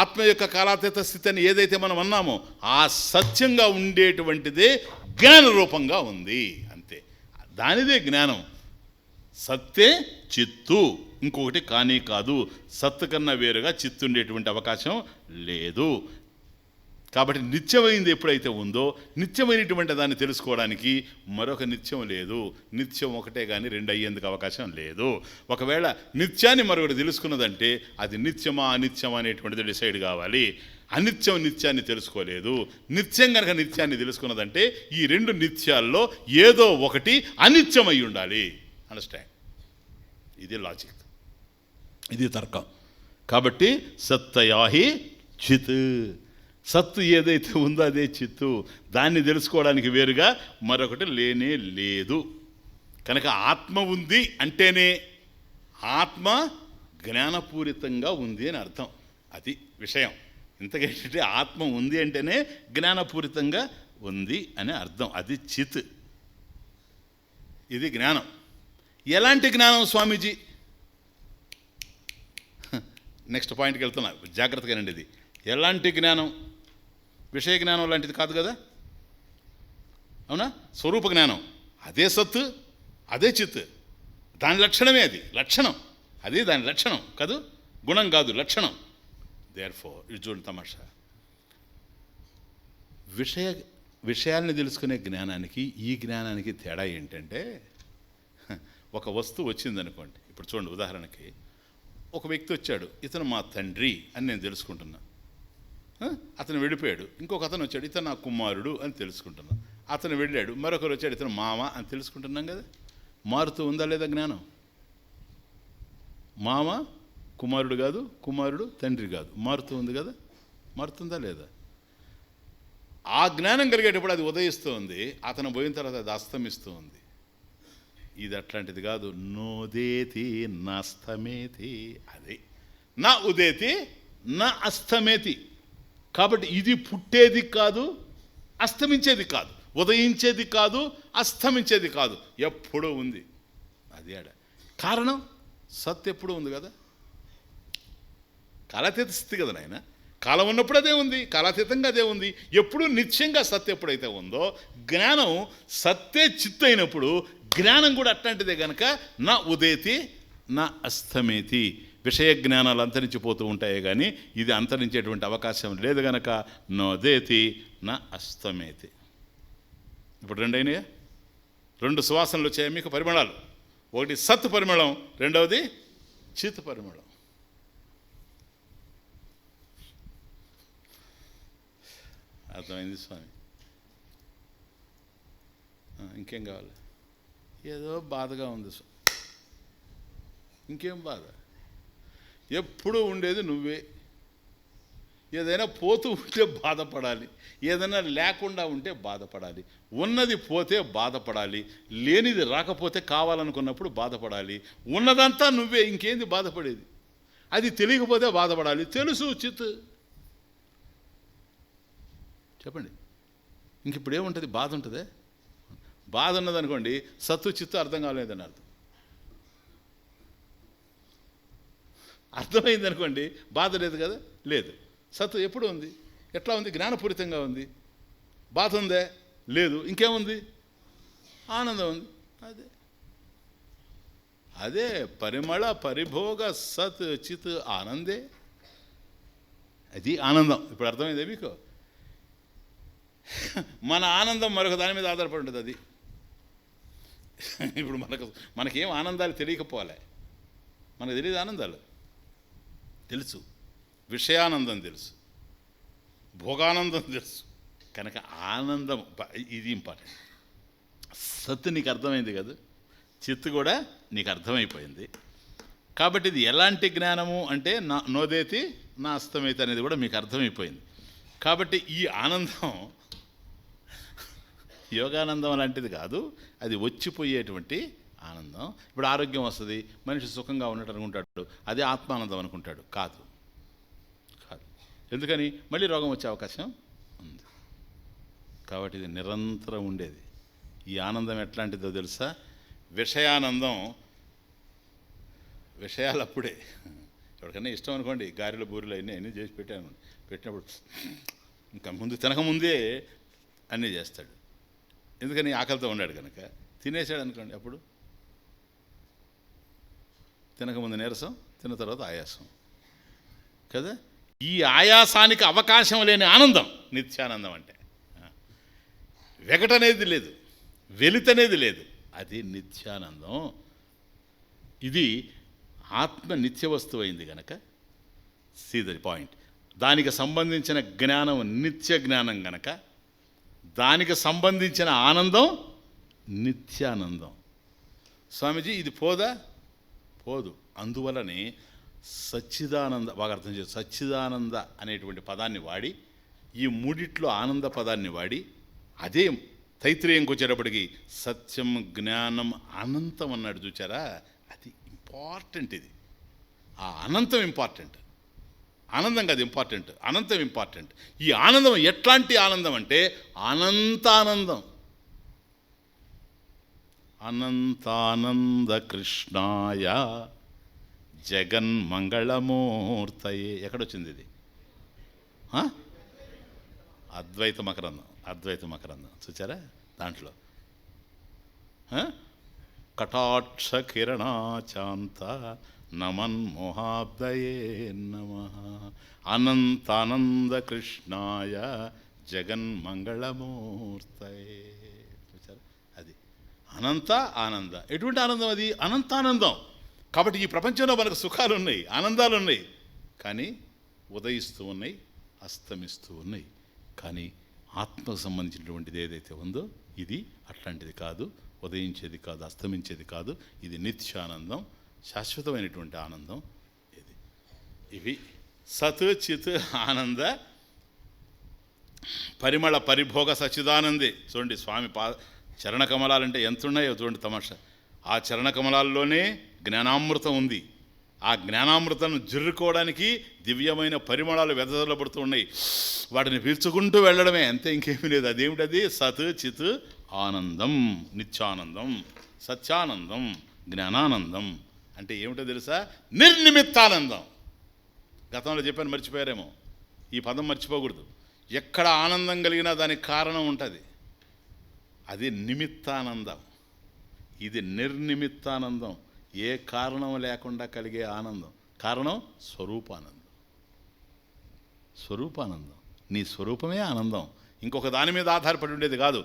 ఆత్మ యొక్క కాలాతీత స్థితిని ఏదైతే మనం అన్నామో, ఆ సత్యంగా ఉండేటువంటిదే జ్ఞాన రూపంగా ఉంది. అంతే, దానిదే జ్ఞానం. సత్తే చిత్తు, ఇంకొకటి కానీ కాదు. సత్తు కన్నా వేరుగా చిత్తు ఉండేటువంటి అవకాశం లేదు. కాబట్టి నిత్యమైంది ఎప్పుడైతే ఉందో, నిత్యమైనటువంటి దాన్ని తెలుసుకోవడానికి మరొక నిత్యం లేదు. నిత్యం ఒకటే కానీ రెండు అయ్యేందుకు అవకాశం లేదు. ఒకవేళ నిత్యాన్ని మరొకటి తెలుసుకున్నదంటే అది నిత్యమా అనిత్యమా అనేటువంటిది డిసైడ్ కావాలి. అనిత్యం నిత్యాన్ని తెలుసుకోలేదు. నిత్యం కనుక నిత్యాన్ని తెలుసుకున్నదంటే ఈ రెండు నిత్యాల్లో ఏదో ఒకటి అనిత్యమై ఉండాలి. అండర్స్టాండ్? ఇది లాజిక్, ఇది తర్కం. కాబట్టి సత్తయాహి చిత్. సత్తు ఏదైతే ఉందో అదే చిత్తు. దాన్ని తెలుసుకోవడానికి వేరుగా మరొకటి లేనే లేదు. కనుక ఆత్మ ఉంది అంటేనే ఆత్మ జ్ఞానపూరితంగా ఉంది అని అర్థం. అది విషయం. ఇంతకంటే ఆత్మ ఉంది అంటేనే జ్ఞానపూరితంగా ఉంది అని అర్థం. అది చిత్. ఇది జ్ఞానం. ఎలాంటి జ్ఞానం స్వామీజీ? నెక్స్ట్ పాయింట్కి వెళ్తున్నా, జాగ్రత్తగా రండి. ఇది ఎలాంటి జ్ఞానం? విషయ జ్ఞానం లాంటిది కాదు కదా, అవునా? స్వరూప జ్ఞానం. అదే సత్తు, అదే చిత్. దాని లక్షణమే అది. లక్షణం అది, దాని లక్షణం కాదు, గుణం కాదు, లక్షణం. దేర్ఫోర్ ఇది చూడండి తమాషా. విషయాల్ని తెలుసుకునే జ్ఞానానికి ఈ జ్ఞానానికి తేడా ఏంటంటే, ఒక వస్తువు వచ్చిందనుకోండి. ఇప్పుడు చూడండి, ఉదాహరణకి ఒక వ్యక్తి వచ్చాడు, ఇతను మా తండ్రి అని నేను తెలుసుకుంటున్నా. అతను వెళ్ళిపోయాడు. ఇంకొక అతను వచ్చాడు, ఇతను నా కుమారుడు అని తెలుసుకుంటున్నాను. అతను వెళ్ళాడు, మరొకరు వచ్చాడు, ఇతను మామ అని తెలుసుకుంటున్నాం కదా. మారుతూ ఉందా లేదా జ్ఞానం? మామ కుమారుడు కాదు, కుమారుడు తండ్రి కాదు. మారుతూ ఉంది కదా. మారుతుందా లేదా? ఆ జ్ఞానం కలిగేటప్పుడు అది ఉదయిస్తూ ఉంది, అతను పోయిన తర్వాత అది అస్తమిస్తూ ఉంది. ఇది అట్లాంటిది కాదు. నోదేతి నాస్తమేతి. అది నా ఉదేతి నా అస్తమేతి. కాబట్టి ఇది పుట్టేది కాదు, అస్తమించేది కాదు, ఉదయించేది కాదు, అస్తమించేది కాదు, ఎప్పుడూ ఉంది. అది ఆడ కారణం. సత్ ఎప్పుడూ ఉంది కదా. కాలాతీత స్థితి కదా నాయన. కాలం ఉన్నప్పుడు అదే ఉంది, కాలాతీతంగా అదే ఉంది. ఎప్పుడు నిత్యంగా సత్ ఎప్పుడైతే ఉందో, జ్ఞానం సత్తే చిత్తు అయినప్పుడు జ్ఞానం కూడా అట్లాంటిదే కనుక నా ఉదేతి నా అస్తమేతి. విషయ జ్ఞానాలు అంతరించిపోతూ ఉంటాయి కానీ ఇది అంతరించేటువంటి అవకాశం లేదు గనక నోదేతి నా అస్తమేతి. ఇప్పుడు రెండైనయా? రెండు సువాసనలు వచ్చాయి మీకు, పరిమళాలు. ఒకటి సత్ పరిమళం, రెండవది చిత్ పరిమళం. అర్థమైంది స్వామి? ఇంకేం కావాలి? ఏదో బాధగా ఉంది. ఇంకేం బాధ? ఎప్పుడూ ఉండేది నువ్వే. ఏదైనా పోతూ ఉంటే బాధపడాలి, ఏదైనా లేకుండా ఉంటే బాధపడాలి. ఉన్నది పోతే బాధపడాలి, లేనిది రాకపోతే కావాలనుకున్నప్పుడు బాధపడాలి. ఉన్నదంతా నువ్వే, ఇంకేంది బాధపడేది? అది తెలియకపోతే బాధపడాలి. తెలుసు చిత్. చెప్పండి, ఇంక ఇప్పుడు ఏముంటుంది? బాధ ఉంటుందే? బాధ ఉన్నదనుకోండి, సత్తు చిత్తు అర్థం కాలేదని అర్థం. అర్థమైంది అనుకోండి, బాధ లేదు కదా. లేదు. సత్తు ఎప్పుడు ఉంది? ఎట్లా ఉంది? జ్ఞానపూరితంగా ఉంది. బాధ ఉందే? లేదు. ఇంకేముంది? ఆనందం ఉంది. అదే అదే పరిమళ పరిభోగ సత్ చిత్ ఆనందే. అది ఆనందం. ఇప్పుడు అర్థమైందే మీకు? మన ఆనందం మరొక దాని మీద ఆధారపడి ఉంటుంది. అది ఇప్పుడు మనకేం ఆనందాలు తెలియకపోలే. మనకు తెలియదు ఆనందాలు. తెలుసు, విషయానందం తెలుసు, భోగానందం తెలుసు. కనుక ఆనందం ఇది ఇంపార్టెంట్. సత్ నీకు అర్థమైంది కదా, చిత్తు కూడా నీకు అర్థమైపోయింది. కాబట్టి ఇది ఎలాంటి జ్ఞానము అంటే నోదేతి నా అస్తమైతే అనేది కూడా మీకు అర్థమైపోయింది. కాబట్టి ఈ ఆనందం యోగానందం లాంటిది కాదు, అది వచ్చిపోయేటువంటి ఆనందం. ఇప్పుడు ఆరోగ్యం వస్తుంది, మనిషి సుఖంగా ఉన్నట్టు అనుకుంటాడు, అదే ఆత్మానందం అనుకుంటాడు. కాదు కాదు. ఎందుకని? మళ్ళీ రోగం వచ్చే అవకాశం ఉంది. కాబట్టి ఇది నిరంతరం ఉండేది. ఈ ఆనందం ఎట్లాంటిదో తెలుసా? విషయానందం. విషయాలు అప్పుడే ఎవరికైనా ఇష్టం అనుకోండి, గారెలు బూరెలు అన్నీ చేసి పెట్టినప్పుడు ఇంకా ముందు తినకముందే అన్నీ చేస్తాడు. ఎందుకని? ఆకలితో ఉన్నాడు కనుక. తినేసాడు అనుకోండి, అప్పుడు తినకముందు నీరసం, తిన్న తర్వాత ఆయాసం కదా. ఈ ఆయాసానికి అవకాశం లేని ఆనందం నిత్యానందం అంటే. వెగటనేది లేదు, వెలితనేది లేదు, అది నిత్యానందం. ఇది ఆత్మ నిత్య వస్తువు అయింది కనుక సీ ద పాయింట్. దానికి సంబంధించిన జ్ఞానం నిత్య జ్ఞానం గనక దానికి సంబంధించిన ఆనందం నిత్యానందం. స్వామీజీ ఇది పోదా? పోదు. అందువలనే సచ్చిదానంద బాగా అర్థం చేసి సచ్చిదానంద అనేటువంటి పదాన్ని వాడి, ఈ మూడిట్లో ఆనంద పదాన్ని వాడి, అదే తైత్రేయంకి వచ్చేటప్పటికి సత్యం జ్ఞానం అనంతం అన్నాడు. చూచారా? అది ఇంపార్టెంట్. ఇది ఆ అనంతం ఇంపార్టెంట్, ఆనందం కాదు ఇంపార్టెంట్, అనంతం ఇంపార్టెంట్. ఈ ఆనందం ఎట్లాంటి ఆనందం అంటే అనంతానందం. అనంతానంద కృష్ణాయ జగన్మంగళమూర్తయే. ఎక్కడొచ్చింది ఇది? అద్వైత మకరందం. అద్వైత మకరందం చూచారా? దాంట్లో కటాక్ష కిరణాచాంత నమన్మోహాబ్దయే నమః అనంతానంద కృష్ణాయ జగన్మంగళమూర్తయే. చూచారా? అది అనంత ఆనంద. ఎటువంటి ఆనందం అది? అనంతానందం. కాబట్టి ఈ ప్రపంచంలో మనకు సుఖాలు ఉన్నాయి, ఆనందాలు ఉన్నాయి, కానీ ఉదయిస్తూ ఉన్నాయి, అస్తమిస్తూ ఉన్నాయి. కానీ ఆత్మకు సంబంధించినటువంటిది ఏదైతే ఉందో ఇది అట్లాంటిది కాదు, ఉదయించేది కాదు, అస్తమించేది కాదు. ఇది నిత్యానందం, శాశ్వతమైనటువంటి ఆనందం. ఇది ఇవి సత్ చిత్ ఆనంద పరిమళ పరిభోగ సచ్చిదానందే. చూడండి స్వామి చరణ కమలాలంటే ఎంత ఉన్నాయో చూడండి తమాషా. ఆ చరణ కమలాల్లోనే జ్ఞానామృతం ఉంది. ఆ జ్ఞానామృతాన్ని జుర్రుకోవడానికి దివ్యమైన పరిమళాలు వెదజల్లబడుతూ ఉన్నాయి. వాటిని పీల్చుకుంటూ వెళ్ళడమే, అంతే, ఇంకేమీ లేదు. అదేమిటది? సత్ చిత్ ఆనందం, నిత్యానందం, సత్యానందం, జ్ఞానానందం. అంటే ఏమిటో తెలుసా? నిర్నిమిత్తానందం. గతంలో చెప్పాను, మర్చిపోయారేమో. ఈ పదం మర్చిపోకూడదు. ఎక్కడ ఆనందం కలిగినా దానికి కారణం ఉంటుంది. అది నిమిత్తానందం. ఇది నిర్నిమిత్తానందం, ఏ కారణం లేకుండా కలిగే ఆనందం. కారణం స్వరూపానందం. స్వరూపానందం, నీ స్వరూపమే ఆనందం, ఇంకొక దాని మీద ఆధారపడి ఉండేది కాదు.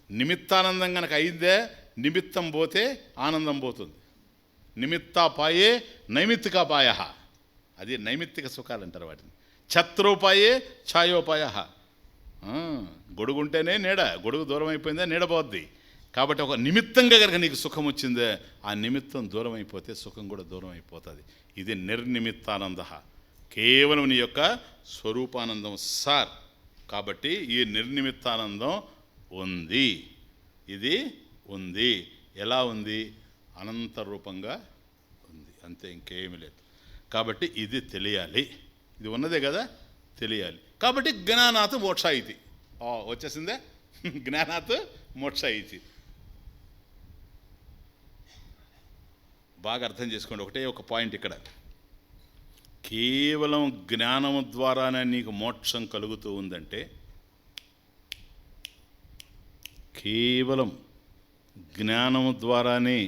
నిమిత్తానందం కనుక అయిందే, నిమిత్తం పోతే ఆనందం పోతుంది. నిమిత్తాపాయే నైమిత్తికాపాయ, అది నైమిత్తిక సుఖాలు అంటారు వాటిని. ఛత్రోపాయే ఛాయోపాయ. గొడుగుంటేనే నీడ, గొడుగు దూరం అయిపోయిందే నీడ పోద్ది. కాబట్టి ఒక నిమిత్తంగా కనుక నీకు సుఖం వచ్చిందే, ఆ నిమిత్తం దూరం అయిపోతే సుఖం కూడా దూరం అయిపోతుంది. ఇది నిర్నిమిత్తానంద, కేవలం నీ యొక్క స్వరూపానందం సార్. కాబట్టి ఈ నిర్నిమిత్తానందం ఉంది, ఇది ఉంది. ఎలా ఉంది? అనంత రూపంగా ఉంది, అంతే, ఇంకేమీ లేదు. కాబట్టి ఇది తెలియాలి. ఇది ఉన్నదే కదా, తెలియాలి. కాబట్టి జ్ఞానాత్ మోక్ష ఇది వచ్చేసిందే. జ్ఞానాత్ మోక్ష ఇది. బాగా అర్థం చేసుకోండి. ఒకటే ఒక పాయింట్ ఇక్కడ. కేవలం జ్ఞానము ద్వారానే నీకు మోక్షం కలుగుతూ ఉందంటే, కేవలం జ్ఞానము ద్వారానే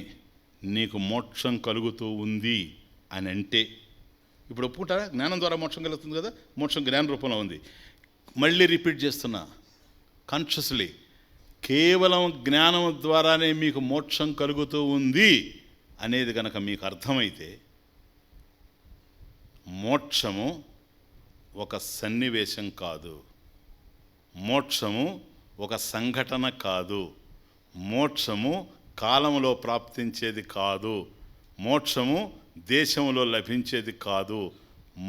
నీకు మోక్షం కలుగుతూ ఉంది అని అంటే, ఇప్పుడు ఒప్పుకుంటారా? జ్ఞానం ద్వారా మోక్షం కలుగుతుంది కదా, మోక్షం జ్ఞాన రూపంలో ఉంది. మళ్ళీ రిపీట్ చేస్తున్నా కాన్షియస్లీ, కేవలం జ్ఞానం ద్వారానే మీకు మోక్షం కలుగుతూ ఉంది అనేది కనుక మీకు అర్థమైతే, మోక్షము ఒక సన్నివేశం కాదు, మోక్షము ఒక సంఘటన కాదు, మోక్షము కాలంలో ప్రాప్తించేది కాదు, మోక్షము దేశంలో లభించేది కాదు,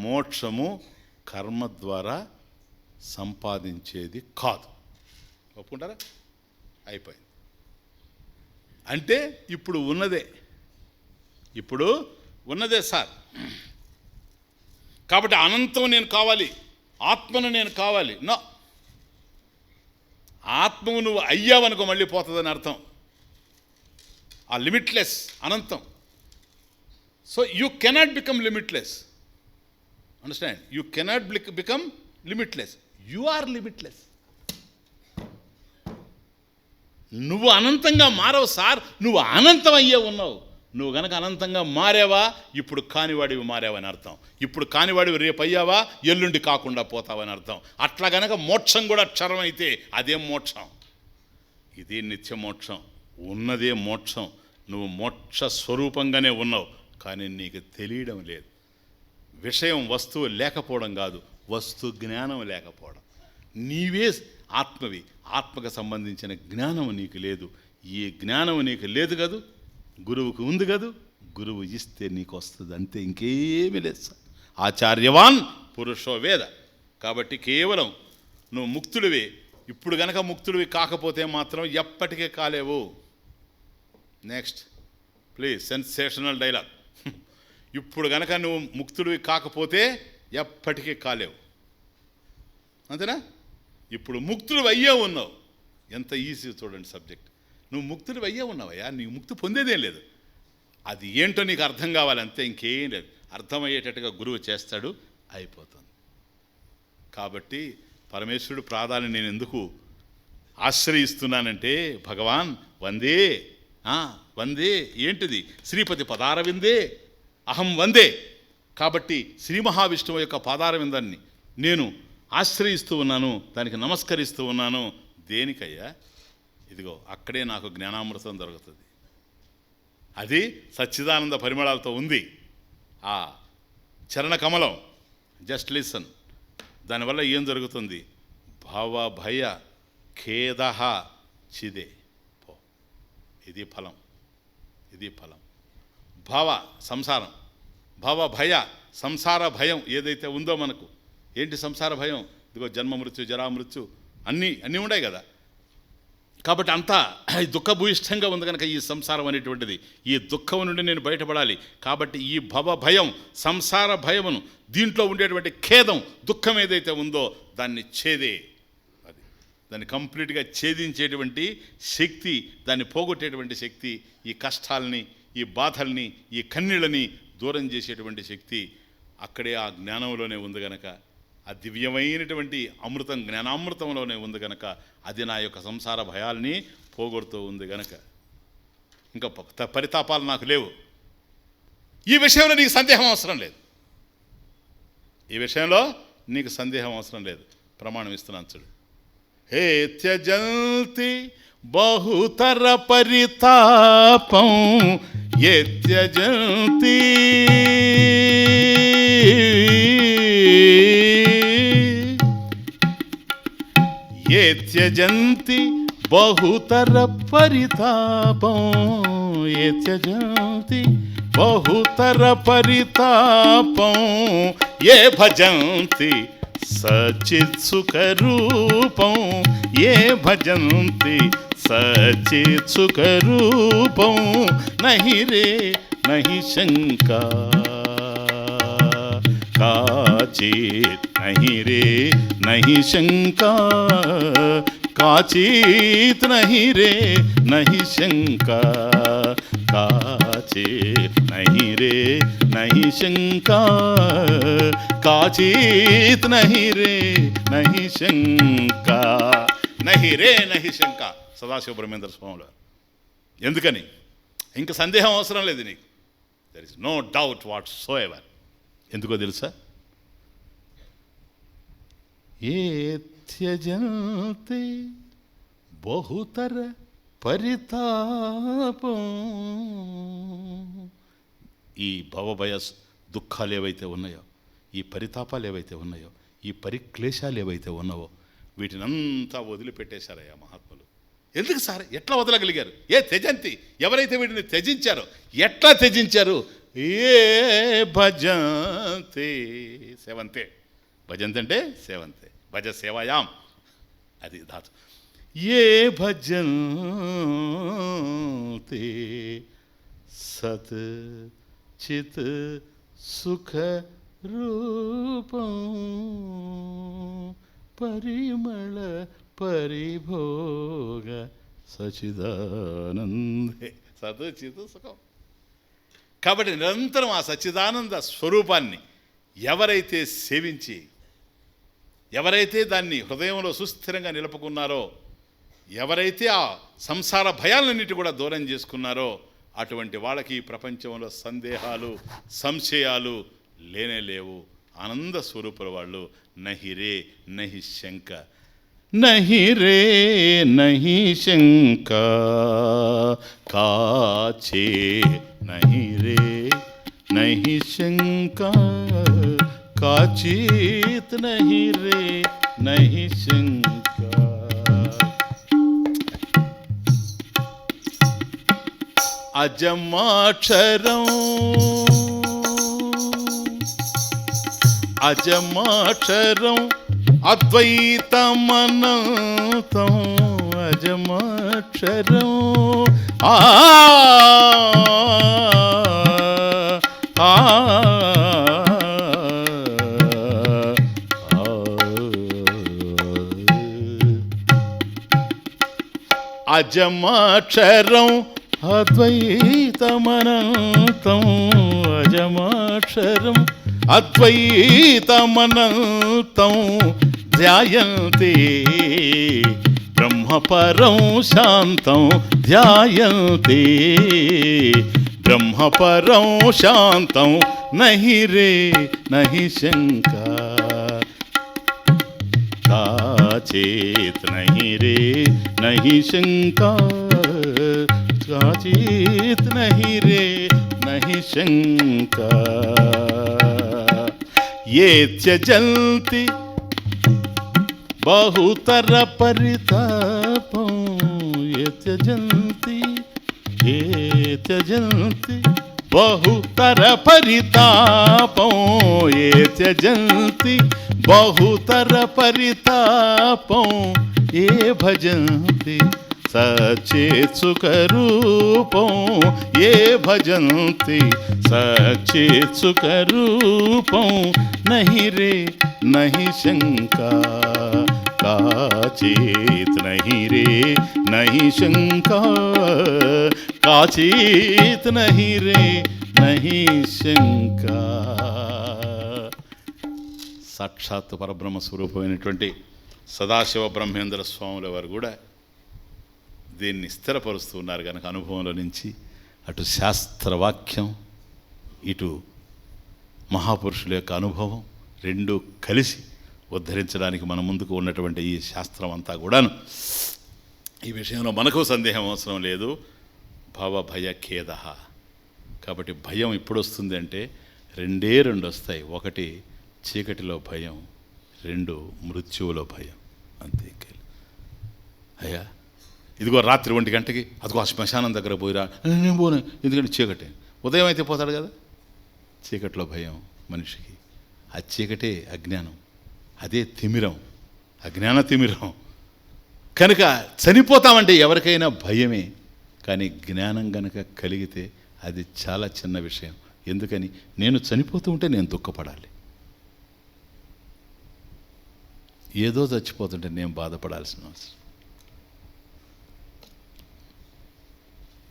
మోక్షము కర్మ ద్వారా సంపాదించేది కాదు. ఒప్పుకుంటారా? అయిపోయింది. అంటే ఇప్పుడు ఉన్నదే సార్. కాబట్టి అనంతం నేను కావాలి, ఆత్మను నేను కావాలి. నో, ఆత్మను నువ్వు అయ్యావనుకో మళ్ళీ పోతుందని అర్థం. ఆ లిమిట్లెస్ అనంతం. So you cannot become limitless. Understand? You cannot become limitless. You are limitless. నువ్వు అనంతంగా మారవు సార్, నువ్వు అనంతం అయ్యే ఉన్నావు. నువ్వు గనక అనంతంగా మారావా, ఇప్పుడు కానివాడివి మారావని అర్థం. ఇప్పుడు కానివాడివి రేపు అయ్యావా, ఎల్లుండి కాకుండా పోతావని అర్థం. అట్లా గనక మోక్షం కూడా క్షరం అయితే అదేం మోక్షం? ఇదే నిత్య మోక్షం, ఉన్నదే మోక్షం. నువ్వు మోక్ష స్వరూపంగానే ఉన్నావు, కానీ నీకు తెలియడం లేదు. విషయం వస్తువు లేకపోవడం కాదు, వస్తు జ్ఞానం లేకపోవడం. నీవే ఆత్మవి, ఆత్మకు సంబంధించిన జ్ఞానం నీకు లేదు. ఈ జ్ఞానం నీకు లేదు కదూ, గురువుకు ఉంది కదూ, గురువు ఇస్తే నీకు వస్తుంది, అంతే, ఇంకేమీ లేదు సార్. ఆచార్యవాన్ పురుషో వేద. కాబట్టి కేవలం నువ్వు ముక్తుడివే. ఇప్పుడు గనక ముక్తుడివి కాకపోతే మాత్రం ఎప్పటికీ కాలేవు. Next please, sensational dialogue. ఇప్పుడు గనక నువ్వు ముక్తుడివి కాకపోతే ఎప్పటికీ కాలేవు, అంతేనా? ఇప్పుడు ముక్తుడివి అయ్యే ఉన్నావు. ఎంత ఈజీ చూడండి సబ్జెక్ట్. నువ్వు ముక్తుడివి అయ్యే ఉన్నావయ్యా, నీకు ముక్తి పొందేదేం లేదు. అది ఏంటో నీకు అర్థం కావాలి, అంతే, ఇంకేం లేదు. అర్థమయ్యేటట్టుగా గురువు చేస్తాడు, అయిపోతుంది. కాబట్టి పరమేశ్వరుడు ప్రాధాన్యం నేను ఎందుకు ఆశ్రయిస్తున్నానంటే, భగవాన్ వందే, వందే ఏంటిది? శ్రీపతి పదారవిందే అహం వందే. కాబట్టి శ్రీ మహావిష్ణువు యొక్క పాదారవిందాన్ని నేను ఆశ్రయిస్తూ ఉన్నాను, దానికి నమస్కరిస్తూ ఉన్నాను. దేనికయ్యా? ఇదిగో అక్కడే నాకు జ్ఞానామృతం దొరుకుతుంది. అది సచ్చిదానంద పరిమళాలతో ఉంది ఆ చరణ కమలం. Just listen. దానివల్ల ఏం జరుగుతుంది? భవ భయ ఖేద చిదే పో. ఇది ఫలం, ఇది ఫలం. భవ సంసారం, భవ భయ సంసార భయం ఏదైతే ఉందో మనకు. ఏంటి సంసార భయం? ఇదిగో జన్మ మృత్యు జరా మృత్యు అన్నీ ఉన్నాయి కదా. కాబట్టి అంతా దుఃఖభూయిష్టంగా ఉంది కనుక ఈ సంసారం అనేటువంటిది, ఈ దుఃఖం నుండి నేను బయటపడాలి. కాబట్టి ఈ భవ భయం సంసార భయమును, దీంట్లో ఉండేటువంటి ఖేదం దుఃఖం ఏదైతే ఉందో దాన్ని ఛేదే, అది దాన్ని కంప్లీట్గా ఛేదించేటువంటి శక్తి, దాన్ని పోగొట్టేటువంటి శక్తి, ఈ కష్టాలని, ఈ బాధల్ని, ఈ కన్నీళ్ళని దూరం చేసేటువంటి శక్తి అక్కడే ఆ జ్ఞానంలోనే ఉంది గనక, ఆ దివ్యమైనటువంటి అమృతం జ్ఞానామృతంలోనే ఉంది గనక, అది నా యొక్క సంసార భయాల్ని పోగొడుతూ ఉంది గనక ఇంకా పరితాపాలు నాకు లేవు. ఈ విషయంలో నీకు సందేహం అవసరం లేదు, ఈ విషయంలో నీకు సందేహం అవసరం లేదు. ప్రమాణం ఇస్తున్నాను చూడు. హే త్యజంతి బహుతర పరితాపం ఏ త్యజంతి ఏ త్యజంతి బహుతర పరితాపం ఏ త్యజంతి బహుతర పరితాపం ఏ భజంతి సచిత్ సుఖరూపం ఏ భజంతి సచిత్ సుఖరూపం నహి రే నహి శంకా కాచిత్ నహి రే నహి శంకా కాచిత్ నహి రే నహి శంకా కాచిత్ నహి రే నహి శంకా కాచిత్ నహి రే నహి శంకా. నహి రే నహి శంకా సదాశివ బ్రహ్మేంద్ర స్వాములు. ఎందుకని? ఇంక సందేహం అవసరం లేదు నీకు. There is no doubt whatsoever. ఎందుకో తెలుసా? ఏ త్యజంతే బహుతర పరితాపం. ఈ భవభయ దుఃఖాలు ఏవైతే ఉన్నాయో, ఈ పరితాపాలు ఏవైతే ఉన్నాయో, ఈ పరిక్లేశాలు ఏవైతే ఉన్నావో వీటినంతా వదిలిపెట్టేశారయ్యా మహాత్ములు. ఎందుకు సార్ ఎట్లా వదలగలిగారు? ఏ త్యజంతి, ఎవరైతే వీటిని త్యజించారో ఎట్లా త్యజించారు? ఏ భజంతే సేవంతే. భజంతి అంటే సేవంతే, భజ సేవాయాం, అది ధాతు. ఏ భజంతే సత్ చిత్ సుఖ రూపం పరిమళ పరిభోగ సచిదానందే. సత్ చిత్ సుఖం. కాబట్టి నిరంతరం ఆ సచ్చిదానంద స్వరూపాన్ని ఎవరైతే సేవించి, ఎవరైతే దాన్ని హృదయంలో సుస్థిరంగా నిలుపుకున్నారో, ఎవరైతే ఆ సంసార భయాలన్నిటి కూడా దూరం చేసుకున్నారో అటువంటి వాళ్ళకి ఈ ప్రపంచంలో సందేహాలు సంశయాలు లేనే లేవు. ఆనంద స్వరూపుల వాళ్ళు. నహి రే నహి శంక, నహి రే నహి శంక కాచే, నహి రే నహి శంక కాచిత్, నహి రే నహి శంక. అజమాక్షరం అజమాక్షరం అద్వైతమనంతం, అజమాక్షరం అజమాక్షరం అద్వైతమనంతం, అజమాక్షరం అద్వైతమనంతం ధ్యాయంతే బ్రహ్మపరం శాంతం, ధ్యాయంతే బ్రహ్మపరం శాంతం. నహి రే నహి శంక కాచేత్, నహి రే నహి శంక కాచిత్, నహి రే నహి శంక. ఏ త్యజంతి బహుతర పరితాపం, ఏ త్యజంతి, ఏ త్యజంతి బహుతర పరితాపం, ఏ త్యజంతి బహుతర పరితాపం. ఏ భజంతి సచేత్ సుఖరూపం, ఏ భజంతి సచేత్ సుఖరూపం. నహి రే నహి శంక కాచిత్, నహి రే నహి శంక కాచిత్, నహి రే నహి శంక. సాక్షాత్ పరబ్రహ్మ స్వరూపమైనటువంటి సదాశివ బ్రహ్మేంద్ర స్వాముల వారు కూడా దీన్ని స్థిరపరుస్తూ ఉన్నారు కనుక అనుభవంలో నుంచి అటు శాస్త్రవాక్యం ఇటు మహాపురుషుల యొక్క అనుభవం రెండూ కలిసి ఉద్ధరించడానికి మన ముందుకు ఉన్నటువంటి ఈ శాస్త్రం అంతా కూడాను ఈ విషయంలో మనకు సందేహం అవసరం లేదు. భవ భయ ఖేద. కాబట్టి భయం ఇప్పుడు వస్తుంది అంటే రెండు వస్తాయి. ఒకటి చీకటిలో భయం, రెండు మృత్యువులో భయం. అంతే. అయ్యా ఇదిగో రాత్రి 1 గంటకి అదిగో ఆ శ్మశానం దగ్గర పోయిరా, నేను పోను, ఎందుకంటే చీకటి. ఉదయం అయితే పోతాడు కదా. చీకటిలో భయం మనిషికి. ఆ చీకటే అజ్ఞానం, అదే తిమిరం, అజ్ఞాన తిమిరం. కనుక చనిపోతామంటే ఎవరికైనా భయమే. కానీ జ్ఞానం గనక కలిగితే అది చాలా చిన్న విషయం. ఎందుకని నేను చనిపోతూ ఉంటే నేను దుఃఖపడాలి, ఏదో చచ్చిపోతుంటే నేను బాధపడాల్సిన అవసరం.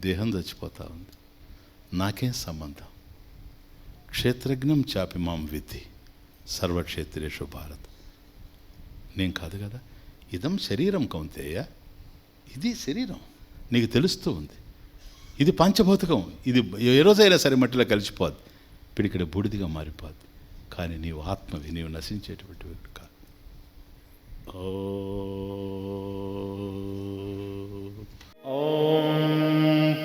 దేహం చచ్చిపోతా ఉంది, నాకేం సంబంధం. క్షేత్రజ్ఞం చాపి మాం విద్ధి సర్వక్షేత్రేషు భారత్. నేను కాదు కదా. ఇదం శరీరం కౌంతేయ, ఇది శరీరం, నీకు తెలుస్తూ ఉంది. ఇది పంచభౌతికం, ఇది ఏ రోజైనా సరే మట్టిలో కలిసిపోద్ది, పిడికిడ బూడిదిగా మారిపోద్ది. కానీ నీవు ఆత్మవి, నీవు నశించేటువంటి వ్యక్తి కాదు. ఓం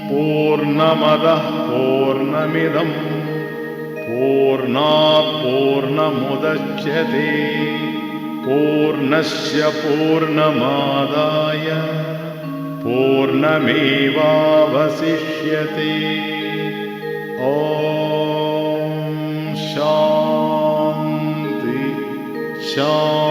పూర్ణమదః పూర్ణమిదం పూర్ణాత్ పూర్ణముదచ్యతే పూర్ణస్య పూర్ణమాదాయ పూర్ణమేవావశిష్యతే. ఓం శాంతి శాంతి.